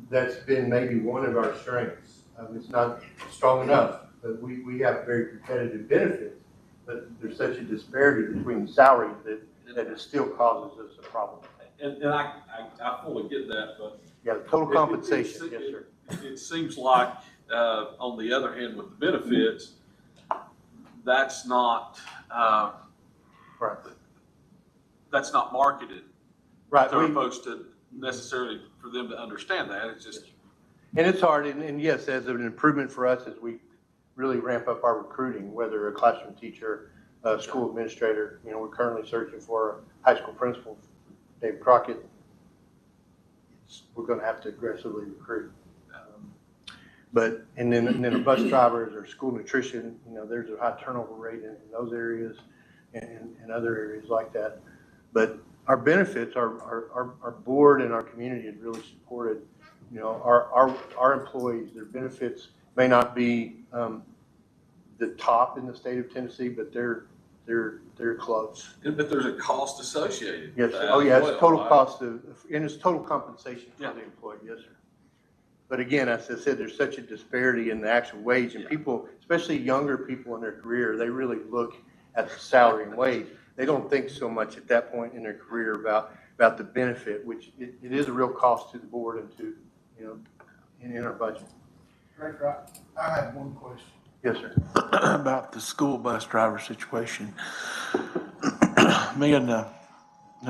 that's been maybe one of our strengths. It's not strong enough, but we have very competitive benefits, but there's such a disparity between the salaries that it still causes us a problem. And I fully get that, but yeah, the total compensation, yes, sir. It seems like, on the other hand, with the benefits, that's not, right. That's not marketed. Right. To folks to necessarily for them to understand that. It's just. And it's hard, and yes, as an improvement for us as we really ramp up our recruiting, whether a classroom teacher, a school administrator, we're currently searching for a high school principal, Dave Crockett. We're going to have to aggressively recruit. And then the bus drivers or school nutrition, there's a high turnover rate in those areas and other areas like that. But our benefits, our board and our community has really supported, our employees, their benefits may not be the top in the state of Tennessee, but they're close. But there's a cost associated. Yes, with that oh yeah, as it's total well, cost and it's total compensation for Yeah. the employee, yes, sir. But again, as I said, there's such a disparity in the actual wage and people, especially younger people in their career, they really look at the salary and wage. They don't think so much at that point in their career about the benefit, which it is a real cost to the board and to, in our budget. Director, I had one question. Yes, sir. About the school bus driver situation. Me and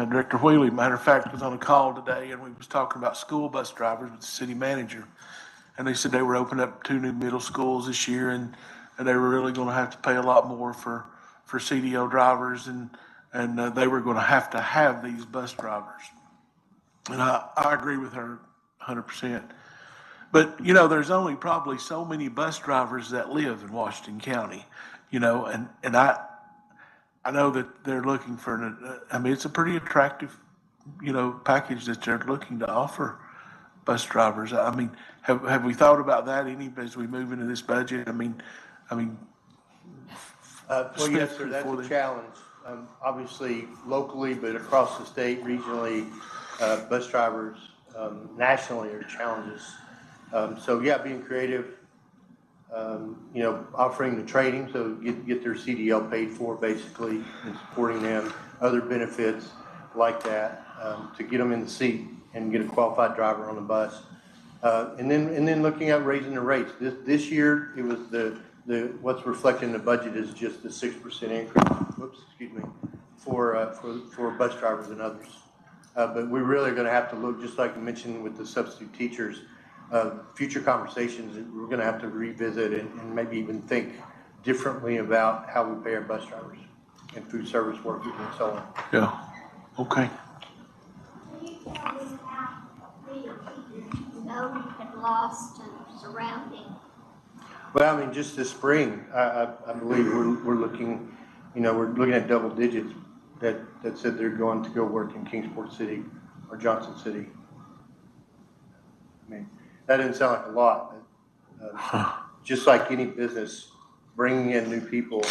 Director Wheelie, matter of fact, was on a call today and we was talking about school bus drivers with the city manager. And they said they were opening up 2 new middle schools this year and they were really gonna have to pay a lot more for CDL drivers and they were gonna have these bus drivers. And I agree with her 100%. But, there's only probably so many bus drivers that live in Washington County, and I know that they're looking for, it's a pretty attractive, package that they're looking to offer bus drivers. Have we thought about that as we move into this budget? Well, yes, sir, that's a challenge. Obviously locally, but across the state, regionally, bus drivers, nationally are challenges. So yeah, being creative, offering the training, so get their CDL paid for basically and supporting them, other benefits like that, to get them in the seat and get a qualified driver on the bus. And then looking at raising the rates. This year, it was what's reflected in the budget is just the 6% increase, for bus drivers and others. But we're really gonna have to look, just like you mentioned with the substitute teachers, future conversations, we're going to have to revisit and maybe even think differently about how we pay our bus drivers and food service workers and so on. Yeah, okay. lost to surrounding? Well, I mean, just this spring, I believe we're looking, we're looking at double digits that said they're going to go work in Kingsport City or Johnson City. I mean, that didn't sound like a lot, but just like any business, bringing in new people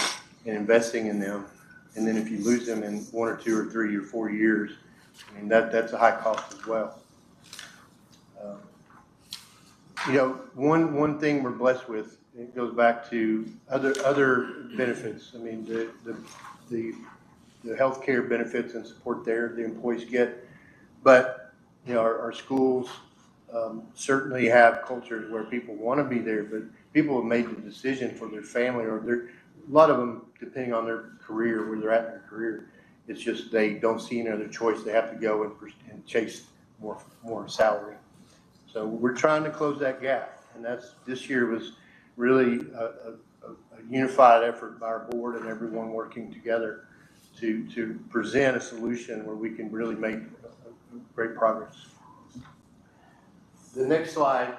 and investing in them, and then if you lose them in 1 or 2 or 3 or 4 years, I mean, that's a high cost as well. One thing we're blessed with, it goes back to other benefits. I mean, the healthcare benefits and support there the employees get, but our schools certainly have cultures where people want to be there, but people have made the decision for their family or a lot of them, depending on their career, where they're at in their career, it's just they don't see any other choice. They have to go and chase more salary. So we're trying to close that gap, and this year was really a unified effort by our board and everyone working together to present a solution where we can really make great progress. The next slide,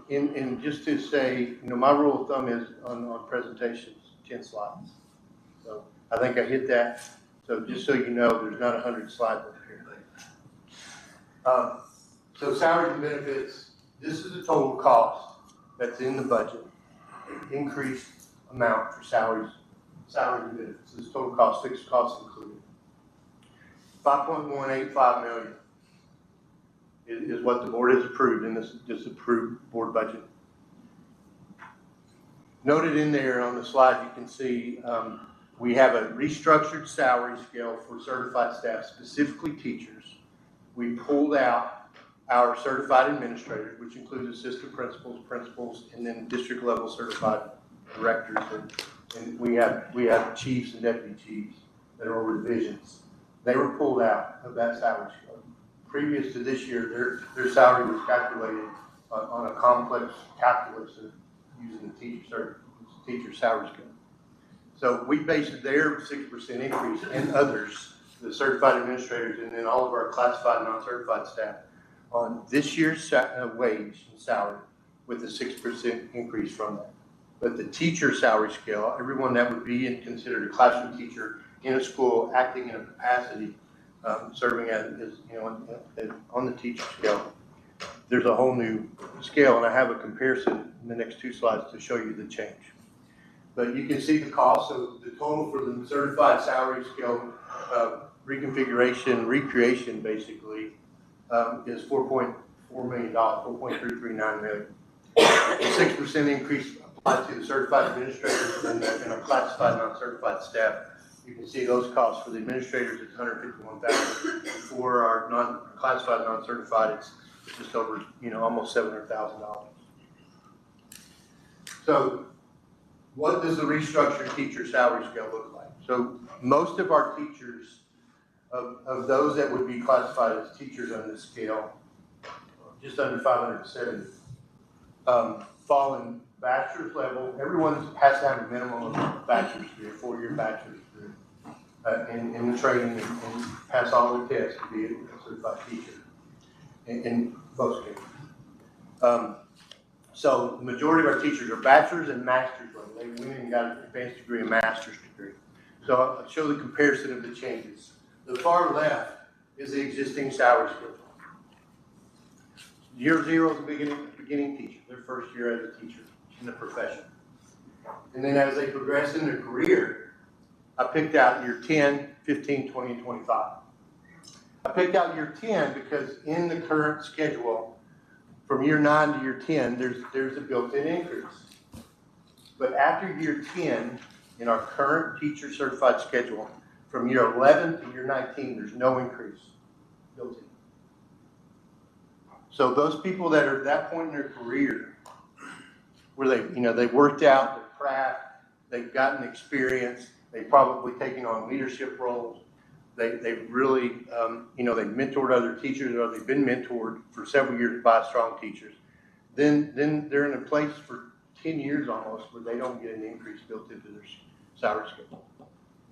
and just to say, my rule of thumb is on presentations, 10 slides. So I think I hit that. So just so you know, there's not 100 slides up here. So salaries and benefits, this is the total cost that's in the budget. Increased amount for salaries and benefits. This total cost, fixed costs included. $5.185 million is what the board has approved in this approved board budget. Noted in there on the slide, you can see we have a restructured salary scale for certified staff, specifically teachers. We pulled out our certified administrators, which includes assistant principals, and then district level certified directors. And we have chiefs and deputy chiefs that are over divisions. They were pulled out of that salary scale. Previous to this year, their salary was calculated on a complex calculus using the teacher salary scale. So we based their 6% increase and others, the certified administrators, and then all of our classified and non-certified staff, on this year's wage and salary with a 6% increase from that. But the teacher salary scale, everyone that would be considered a classroom teacher in a school acting in a capacity, serving as on the teacher scale, there's a whole new scale, and I have a comparison in the next 2 slides to show you the change. But you can see the cost. So the total for the certified salary scale reconfiguration, recreation, basically, is $4.4 million, $4.339 million. The 6% increase applied to the certified administrators and our classified non-certified staff. You can see those costs for the administrators, it's $151,000. For our classified non-certified, it's just over, almost $700,000. So what does the restructured teacher salary scale look like? So most of our teachers, of those that would be classified as teachers on this scale, just under 570, fall in bachelor's level. Everyone has to have a minimum of a bachelor's degree, a 4-year bachelor's degree, in the training and pass all the tests to be a certified teacher in most cases. So the majority of our teachers are bachelor's and master's level. They went and got an advanced degree and master's degree. So I'll show the comparison of the changes. The far left is the existing salary schedule. Year 0 is the beginning teacher, their first year as a teacher in the profession. And then as they progress in their career, I picked out year 10, 15, 20, and 25. I picked out year 10 because in the current schedule, from year 9 to year 10, there's a built-in increase. But after year 10, in our current teacher certified schedule, from year 11 to year 19, there's no increase built in. So those people that are at that point in their career, where they've worked out their craft, they've gotten experience, they've probably taken on leadership roles, they've really, they've mentored other teachers, or they've been mentored for several years by strong teachers. Then they're in a place for 10 years almost where they don't get an increase built into their salary schedule.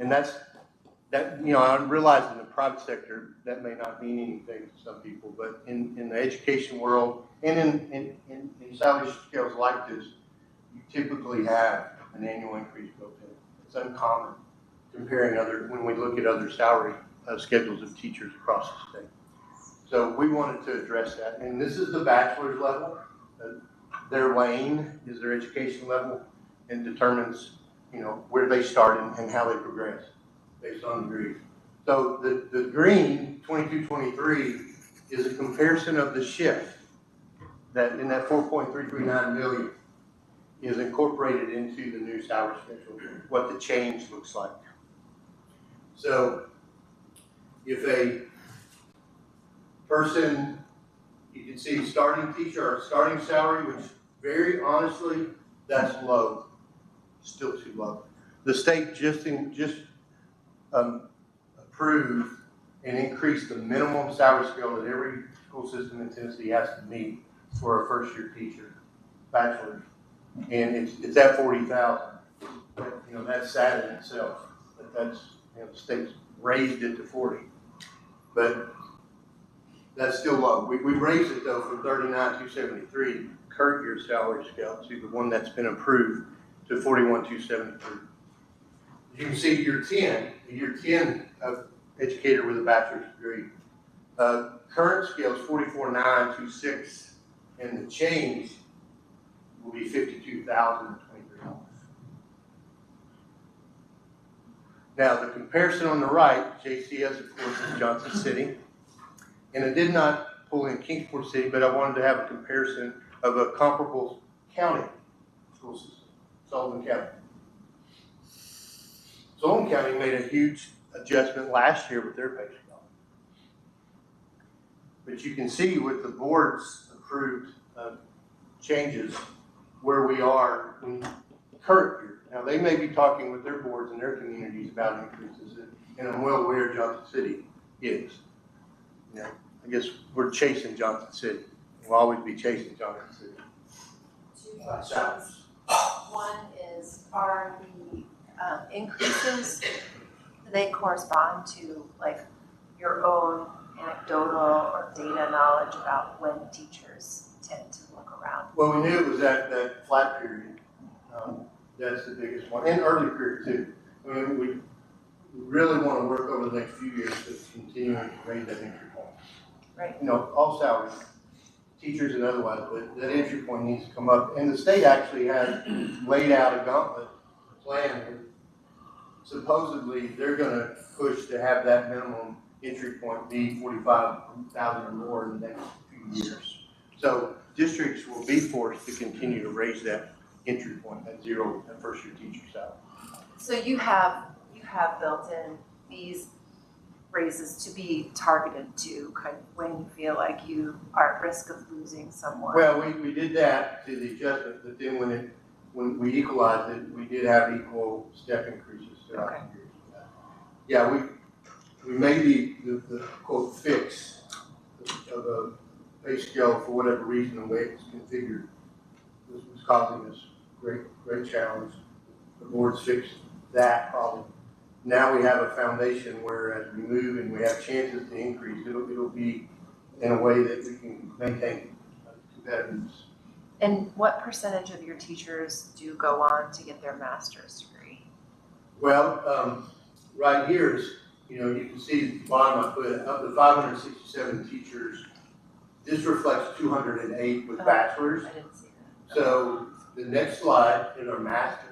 And I realize in the private sector that may not mean anything to some people, but in the education world And in salary scales like this, you typically have an annual increase built in. It's uncommon comparing when we look at other salary schedules of teachers across the state. So we wanted to address that. And this is the bachelor's level. Their lane is their education level and determines, where they start and how they progress based on degrees. So the green 22-23 is a comparison of the shift that in that 4.339 million is incorporated into the new salary schedule, what the change looks like. So if a person, you can see starting teacher or starting salary, which very honestly, that's low, still too low. The state just approved and increased the minimum salary scale that every school system in Tennessee has to meet for a first year teacher, bachelor's. And it's at 40,000. That's sad in itself. But that's, the state's raised it to 40. But that's still low. We raised it though from 39,273 current year salary scale to the one that's been approved to 41,273. You can see year 10 of educator with a bachelor's degree. Current scale is 44,926, and the change will be $52,023. Now the comparison on the right, JCS of course is Johnson City, and I did not pull in Kingsport City, but I wanted to have a comparison of a comparable county school system, Sullivan County. Sullivan County made a huge adjustment last year with their pay scale. But you can see with the board's approved changes where we are in current year. Now they may be talking with their boards and their communities about increases, and I'm well aware Johnson City is. I guess we're chasing Johnson City. We'll always be chasing Johnson City. Two questions. One is, are the increases, do they correspond to like your own anecdotal or data knowledge about when teachers tend to look around? Well, we knew it was that flat period. That's the biggest one, and early period too. I mean, we really want to work over the next few years to continue to raise that entry point. Right. All salaries, teachers and otherwise, but that entry point needs to come up. And the state actually has laid out a gauntlet plan. Supposedly, they're going to push to have that minimum entry point be 45,000 or more in the next few years. So districts will be forced to continue to raise that entry point at zero at first year teacher salary. So you have built in these raises to be targeted to kind of when you feel like you are at risk of losing someone. Well, we did that to the adjustment, but then when we equalized it, we did have equal step increases throughout the years. Yeah, we made the quote fix of a pay scale for whatever reason, the way it was configured was causing us great challenge. The board's fixed that problem. Now we have a foundation where as we move and we have chances to increase, it'll be in a way that we can maintain competitiveness. And what percentage of your teachers do go on to get their master's degree? Well, right here is, you can see at the bottom I put of the 567 teachers, this reflects 208 with bachelor's. I didn't see that. So the next slide is our masters.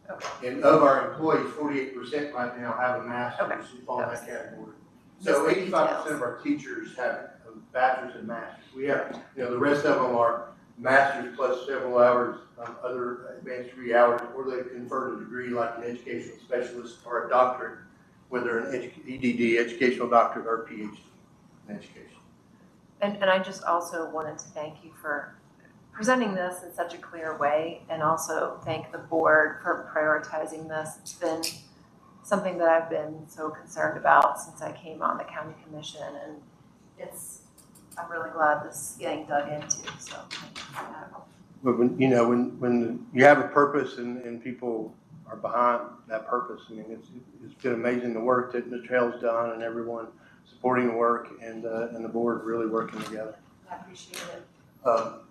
Okay. And of our employees, 48% right now have a master's who fall in that category. So 85% of our teachers have a bachelor's and masters. We have, the rest of them are masters plus several hours, other advanced degree hours, or they convert a degree like an educational specialist or a doctorate, whether an EDD, educational doctorate, or PhD in education. And I just also wanted to thank you for presenting this in such a clear way, and also thank the board for prioritizing this. It's been something that I've been so concerned about since I came on the county commission, and I'm really glad this is getting dug into, so thank you for that. But when you have a purpose and people are behind that purpose, I mean, it's been amazing the work that the trail's done and everyone supporting the work and the board really working together. I appreciate it. But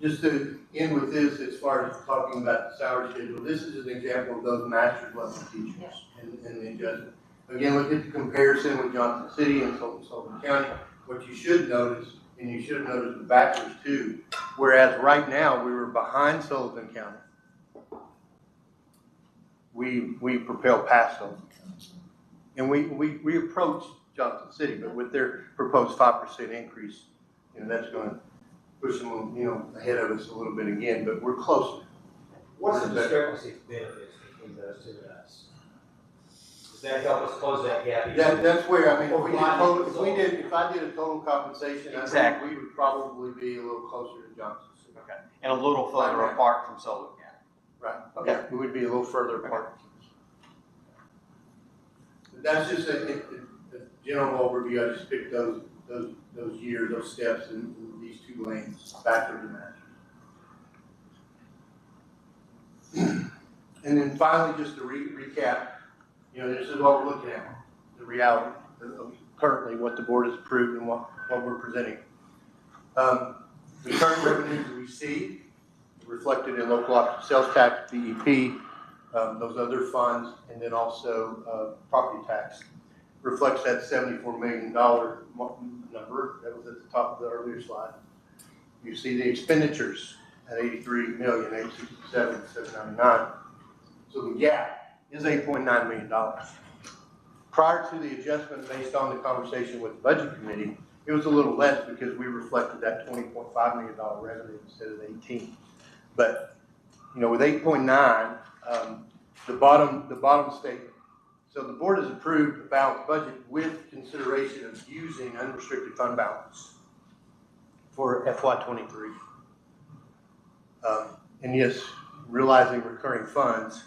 just to end with this, as far as talking about the salary schedule, this is an example of those master's level teachers and the adjustment. Again, look at the comparison with Johnson City and Sullivan County. What you should notice, and you should have noticed the backwards too, whereas right now we were behind Sullivan County, we propelled past Sullivan County. And we approached Johnson City, but with their proposed 5% increase, that's gonna push them, ahead of us a little bit again, but we're closer. What's the discrepancy of benefits between those two and us? Does that help us close that gap? That's where, if I did a total compensation, I think Exactly. we would probably be a little closer to Johnson City. Okay, and a little further apart from Sullivan County. Right. Okay. Yeah, we would be a little further apart. That's just a general overview. I just picked those years, those steps in these two lanes, backward and master. And then finally, just to recap, this is what we're looking at, the reality of currently what the board has approved and what we're presenting. The current revenues received reflected in local option sales tax, BEP, those other funds, and then also property tax reflects that $74 million number that was at the top of the earlier slide. You see the expenditures at $83,867,799. So the gap is $8.9 million. Prior to the adjustment based on the conversation with the budget committee, it was a little less because we reflected that $20.5 million revenue instead of 18. But with 8.9, the bottom statement. So the board has approved a balanced budget with consideration of using unrestricted fund balance for FY23. And yes, realizing recurring funds,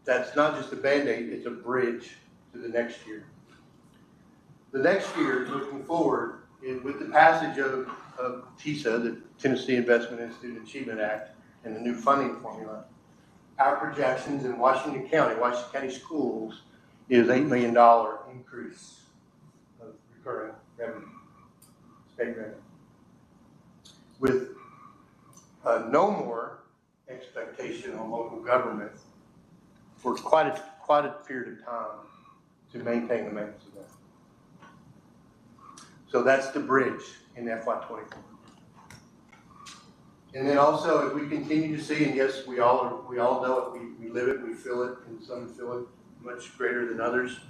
that's not just a Band-Aid, it's a bridge to the next year. The next year, looking forward, with the passage of TISA, the Tennessee Investment in Student Achievement Act, and the new funding formula, our projections in Washington County schools is $8 million increase of recurring revenue, state revenue. With no more expectation on local government for quite a period of time to maintain the maintenance of that. So that's the bridge in FY24. And then also, as we continue to see, and yes, we all know it, we live it, we feel it, and some feel it much greater than others,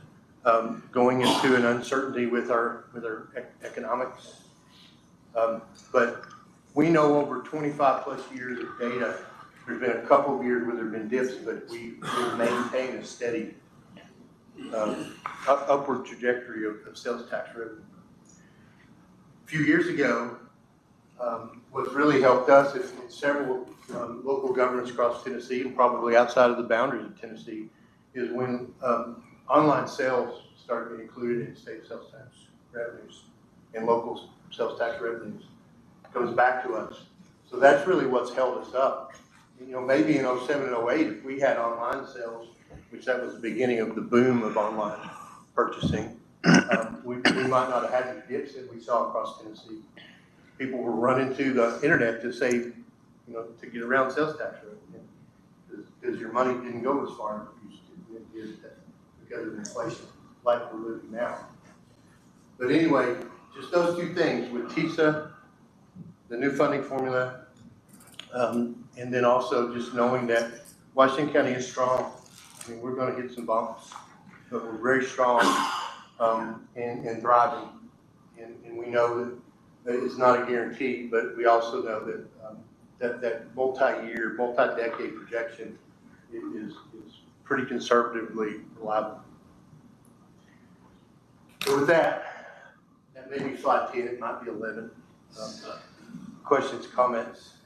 going into an uncertainty with our economics. But we know over 25 plus years of data, there's been a couple of years where there have been dips, but we've maintained a steady upward trajectory of sales tax revenue. A few years ago, what really helped us is several local governments across Tennessee and probably outside of the boundaries of Tennessee is when online sales started getting included in state sales tax revenues and local sales tax revenues. It comes back to us. So that's really what's held us up. Maybe in 07 and 08, if we had online sales, which that was the beginning of the boom of online purchasing, we might not have had the dips that we saw across Tennessee. People were running to the internet to save, to get around sales tax revenue, because your money didn't go as far as it used to because of inflation, like we're living now. But anyway, just those two things with TISA, the new funding formula, and then also just knowing that Washington County is strong. I mean, we're going to hit some bumps, but we're very strong and thriving, and we know that it's not a guarantee, but we also know that that multi-year, multi-decade projection is pretty conservatively reliable. So with that may be slide 10, it might be 11. Questions, comments,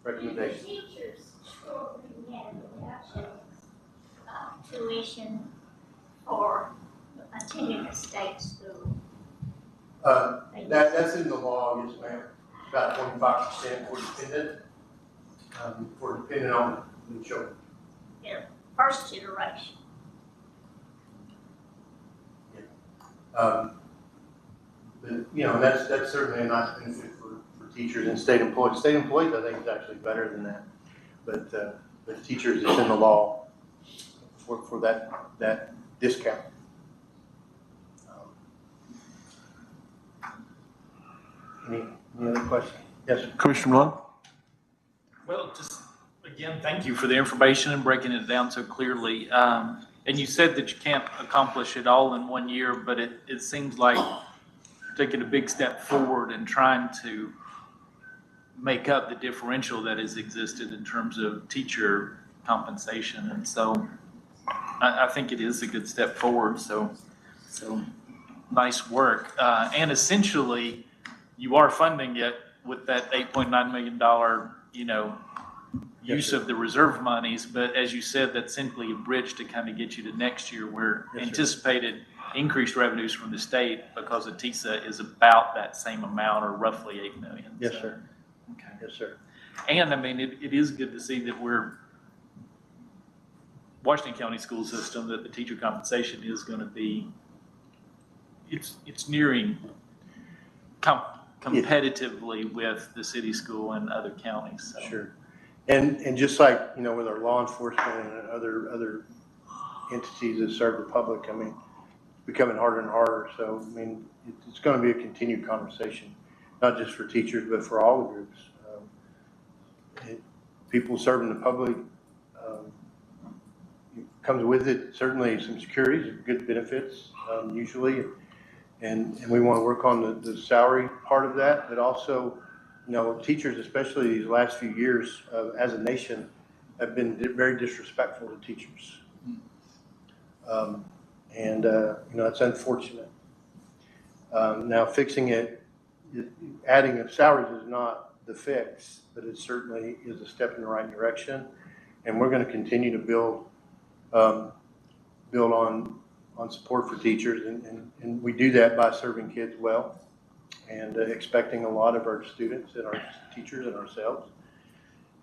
recommendations? The teachers children had reduction tuition for attending a state school. That's in the law, yes, ma'am. About 25% for dependent on the children. Their first generation. you know, that's certainly a nice benefit for teachers and state employees. State employees, I think, is actually better than that. But teachers, it's in the law for that discount. Any other questions? Yes, sir. Commissioner Blunt? Well, just, again, thank you for the information and breaking it down so clearly. And you said that you can't accomplish it all in 1 year, but it seems like taking a big step forward and trying to make up the differential that has existed in terms of teacher compensation. And so I think it is a good step forward. So nice work. And essentially, you are funding it with that $8.9 million, you know, use of the reserve monies, but as you said, that's simply a bridge to kind of get you to next year where anticipated increased revenues from the state because of TISA is about that same amount or roughly 8 million. Yes, sir. Okay. Yes, sir. And I mean, it is good to see that we're Washington County school system, that the teacher compensation is going to be, it's nearing competitively with the city school and other counties. So. Sure. And just like, you know, with our law enforcement and other entities that serve the public, I mean, it's becoming harder and harder. So, I mean, it's going to be a continued conversation, not just for teachers, but for all the groups. People serving the public, comes with it certainly some securities, good benefits, usually. And we want to work on the salary part of that, but also, you know, teachers, especially these last few years as a nation, have been very disrespectful to teachers. You know, it's unfortunate. Now fixing it, adding of salaries is not the fix, but it certainly is a step in the right direction. And we're going to continue to build on support for teachers, and we do that by serving kids well and expecting a lot of our students and our teachers and ourselves.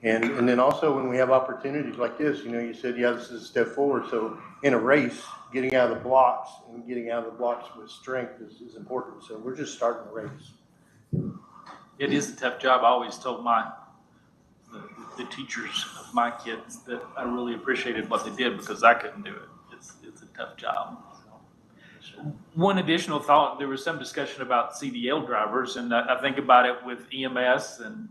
And then also when we have opportunities like this, you know, you said, yeah, this is a step forward. So in a race, getting out of the blocks and getting out of the blocks with strength is important. So we're just starting the race. It is a tough job. I always told the teachers of my kids that I really appreciated what they did because I couldn't do it. It's a tough job. One additional thought, there was some discussion about CDL drivers, and I think about it with EMS and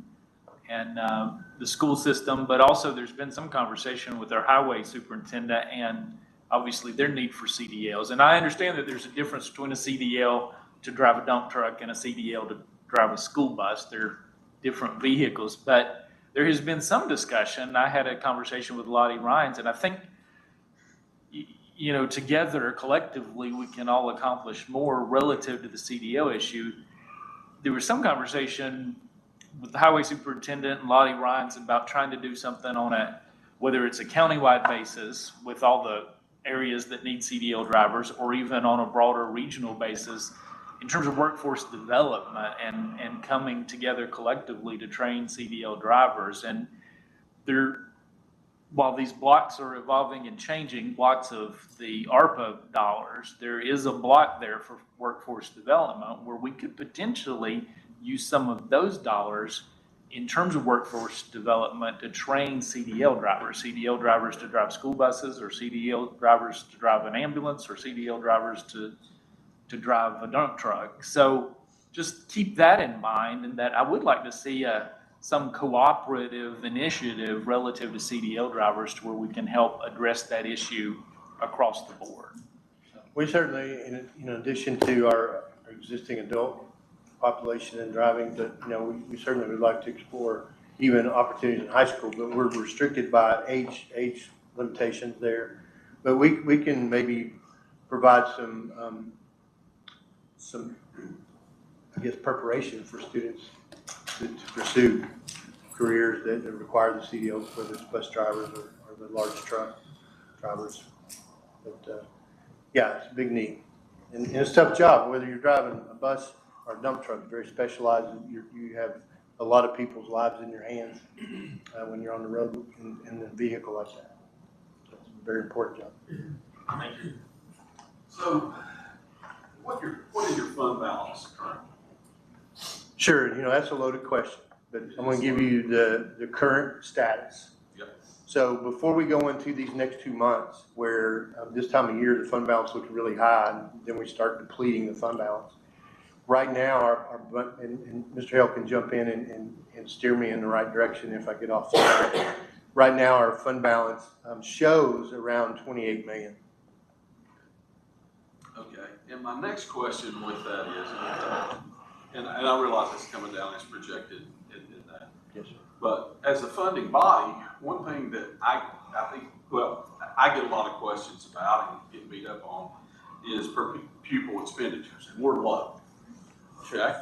the school system, but also there's been some conversation with our highway superintendent and obviously their need for CDLs. And I understand that there's a difference between a CDL to drive a dump truck and a CDL to drive a school bus. They're different vehicles, but there has been some discussion. I had a conversation with Lottie Rhines, and I think, you know, together, collectively, we can all accomplish more relative to the CDL issue. There was some conversation with the highway superintendent and Lottie Rhines about trying to do something on whether it's a countywide basis with all the areas that need CDL drivers, or even on a broader regional basis in terms of workforce development and coming together collectively to train CDL drivers. And while these blocks are evolving and changing, blocks of the ARPA dollars, there is a block there for workforce development where we could potentially use some of those dollars in terms of workforce development to train CDL drivers to drive school buses, or CDL drivers to drive an ambulance, or CDL drivers to drive a dump truck. So just keep that in mind, and that I would like to see some cooperative initiative relative to CDL drivers to where we can help address that issue across the board. We certainly, in addition to our existing adult population and driving, but you know, we certainly would like to explore even opportunities in high school, but we're restricted by age limitations there. But we can maybe provide some I guess preparation for students to pursue careers that require the CDL, whether it's bus drivers or the large truck drivers. But yeah, it's a big need. And it's a tough job, whether you're driving a bus or a dump truck, very specialized. You have a lot of people's lives in your hands when you're on the road in a vehicle like that. It's a very important job. Thank you. So what is your fund balance currently? Sure, that's a loaded question, but I'm gonna give you the current status. Yep. So before we go into these next 2 months, where this time of year, the fund balance looks really high, and then we start depleting the fund balance. Right now, and Mr. Hale can jump in and steer me in the right direction if I get off track. Right now, our fund balance shows around 28 million. Okay, and my next question with that is, and I realize it's coming down as projected in that. Yes, sir. But as a funding body, one thing that I think, well, I get a lot of questions about and get beat up on is per pupil expenditures, and we're low. Okay?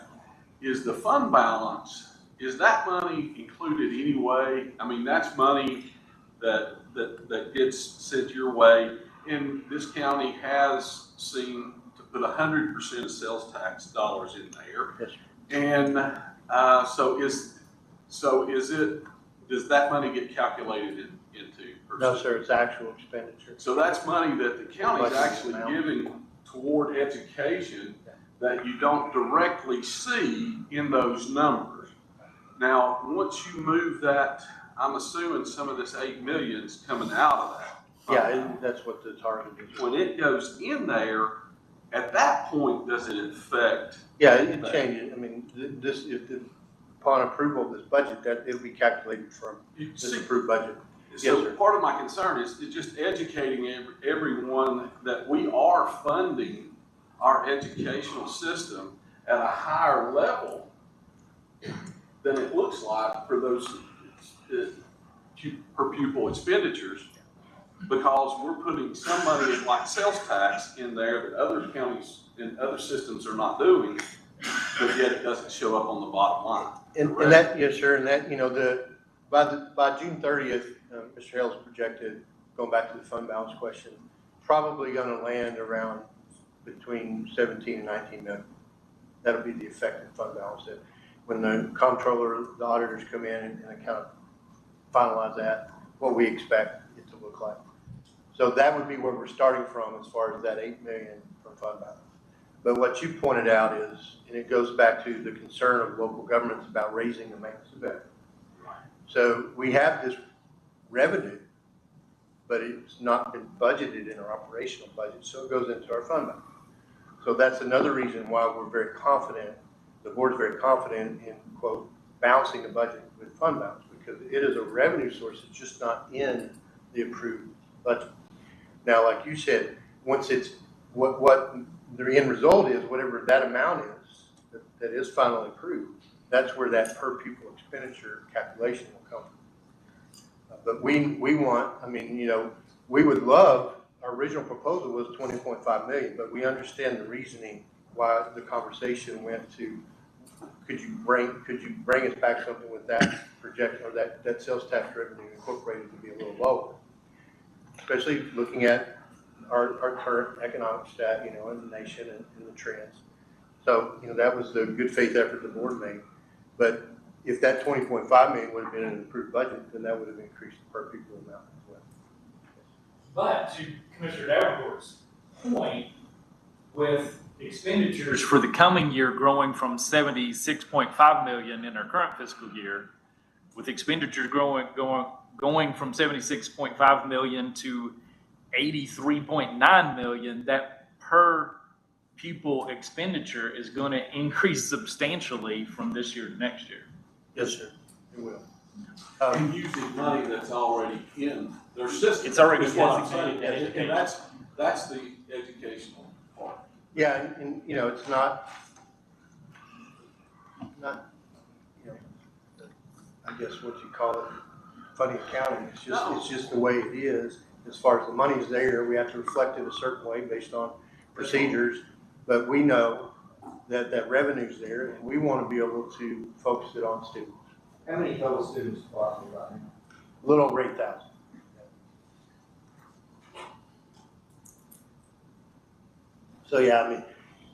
Is the fund balance, is that money included anyway? I mean, that's money that gets sent your way, and this county has seen to put 100% of sales tax dollars in there. Yes, sir. And so is it, does that money get calculated into? No, sir, it's actual expenditure. So that's money that the county is actually giving toward education that you don't directly see in those numbers. Now, once you move that, I'm assuming some of this 8 million's coming out of that. Yeah, that's what the target is. When it goes in there, at that point, does it affect? Yeah, it changes. I mean, upon approval of this budget, that it'll be calculated from this approved budget. Yes, So sir. part of my concern is just educating everyone that we are funding our educational system at a higher level than it looks like for those per pupil expenditures, because we're putting some money like sales tax in there that other counties and other systems are not doing, but yet it doesn't show up on the bottom line. And that, yes, sir, and that, by June 30th, Mr. Hale's projected, going back to the fund balance question, probably gonna land around between 17 and 19 million. That'll be the effective fund balance. That when the comptroller, the auditors come in and kind of finalize that, what we expect it to look like. So that would be where we're starting from as far as that 8 million from fund balance. But what you pointed out is, and it goes back to the concern of local governments about raising the maintenance of it. So we have this revenue, but it's not been budgeted in our operational budget, so it goes into our fund balance. So that's another reason why we're very confident, the board's very confident in, quote, balancing the budget with fund balance, because it is a revenue source, it's just not in the approved budget. Now, like you said, once it's, what the end result is, whatever that amount is, that is finally approved, that's where that per pupil expenditure calculation will come from. But we want, I mean, we would love, our original proposal was 20.5 million, but we understand the reasoning why the conversation went to, could you bring us back something with that project, or that sales tax revenue incorporated to be a little lower? Especially looking at our current economic stat, in the nation and the trends. So, that was the good faith effort the board made. But if that 20.5 million would have been an approved budget, then that would have increased the per pupil amount as well. But to Commissioner Davenport's point, with expenditures for the coming year growing from 76.5 million in our current fiscal year, with expenditures going from 76.5 million to 83.9 million, that per pupil expenditure is going to increase substantially from this year to next year. Yes, sir, it will. And using money that's already in their system. It's already is what I'm designated. saying. And that's the educational part. Yeah, and it's not, I guess what you call it, funny accounting. It's just the way it is. As far as the money's there, we have to reflect it a certain way based on procedures. But we know that revenue's there, and we want to be able to focus it on students. How many total students are there right now? A little over 8,000. So yeah, I mean,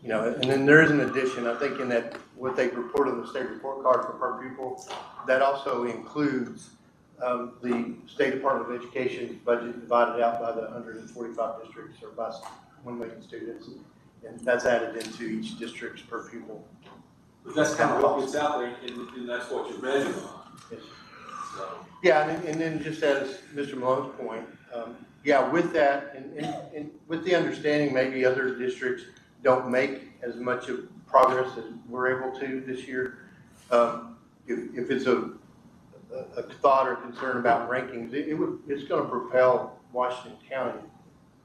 and then there is an addition, I think, in that what they report on the state report card for per pupil, that also includes the State Department of Education's budget divided out by the 145 districts, or by 1 million students. And that's added into each district's per pupil. But that's kind of what gets out there, and that's what you're measuring on. Yes. So, Yeah, and then just as Mr. Malone's point, yeah, with that, and with the understanding maybe other districts don't make as much of progress as we're able to this year. If it's a thought or concern about rankings, it's gonna propel Washington County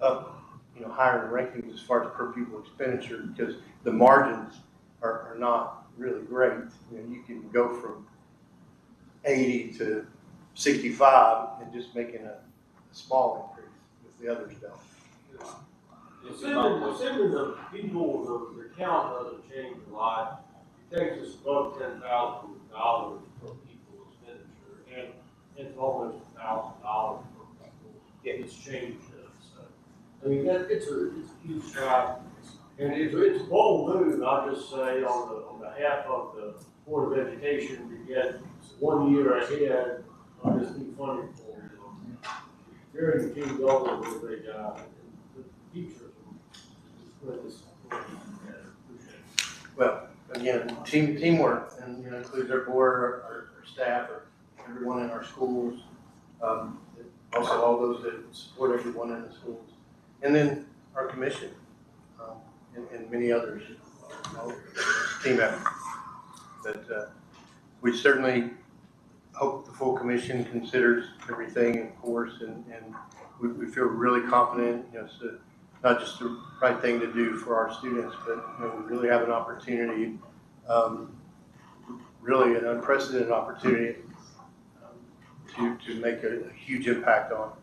up, higher in the rankings as far as per pupil expenditure, because the margins are not really great. You can go from 80 to 65 and just making a small increase if the others don't. Assuming the people, the count doesn't change a lot, it takes us above $10,000 per pupil expenditure, and it's almost $1,000 per pupil. It's changed, so, I mean, it's a huge stride, and it's a bold move, I'll just say, on behalf of the Board of Education to get 1 year ahead on this new funding formula. Jerry and Team Golden did a great job, and the teachers put this together. Well, again, teamwork, and includes our board, our staff, everyone in our schools, also all those that support everyone in the schools, and then our commission, and many others, team effort. But we certainly hope the full commission considers everything, of course, and we feel really confident, it's not just the right thing to do for our students, but we really have an opportunity, really an unprecedented opportunity to make a huge impact on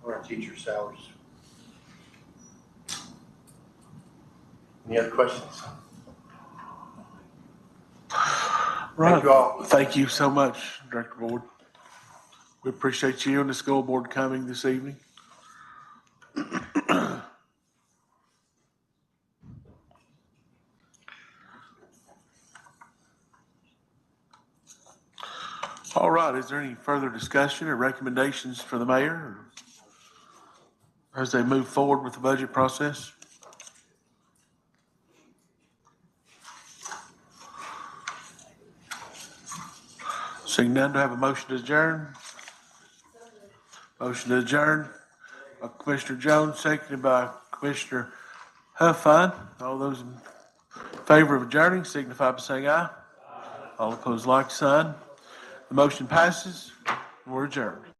our teacher salaries. Any other questions? Right. Thank you all. Thank you so much, Director Board. We appreciate you and the school board coming this evening. All right, is there any further discussion or recommendations for the mayor as they move forward with the budget process? Seeing none, do I have a motion to adjourn? Motion to adjourn by Commissioner Jones, seconded by Commissioner Huffine. All those in favor of adjourning signify by saying aye. All opposed, like sign. The motion passes. We're adjourned.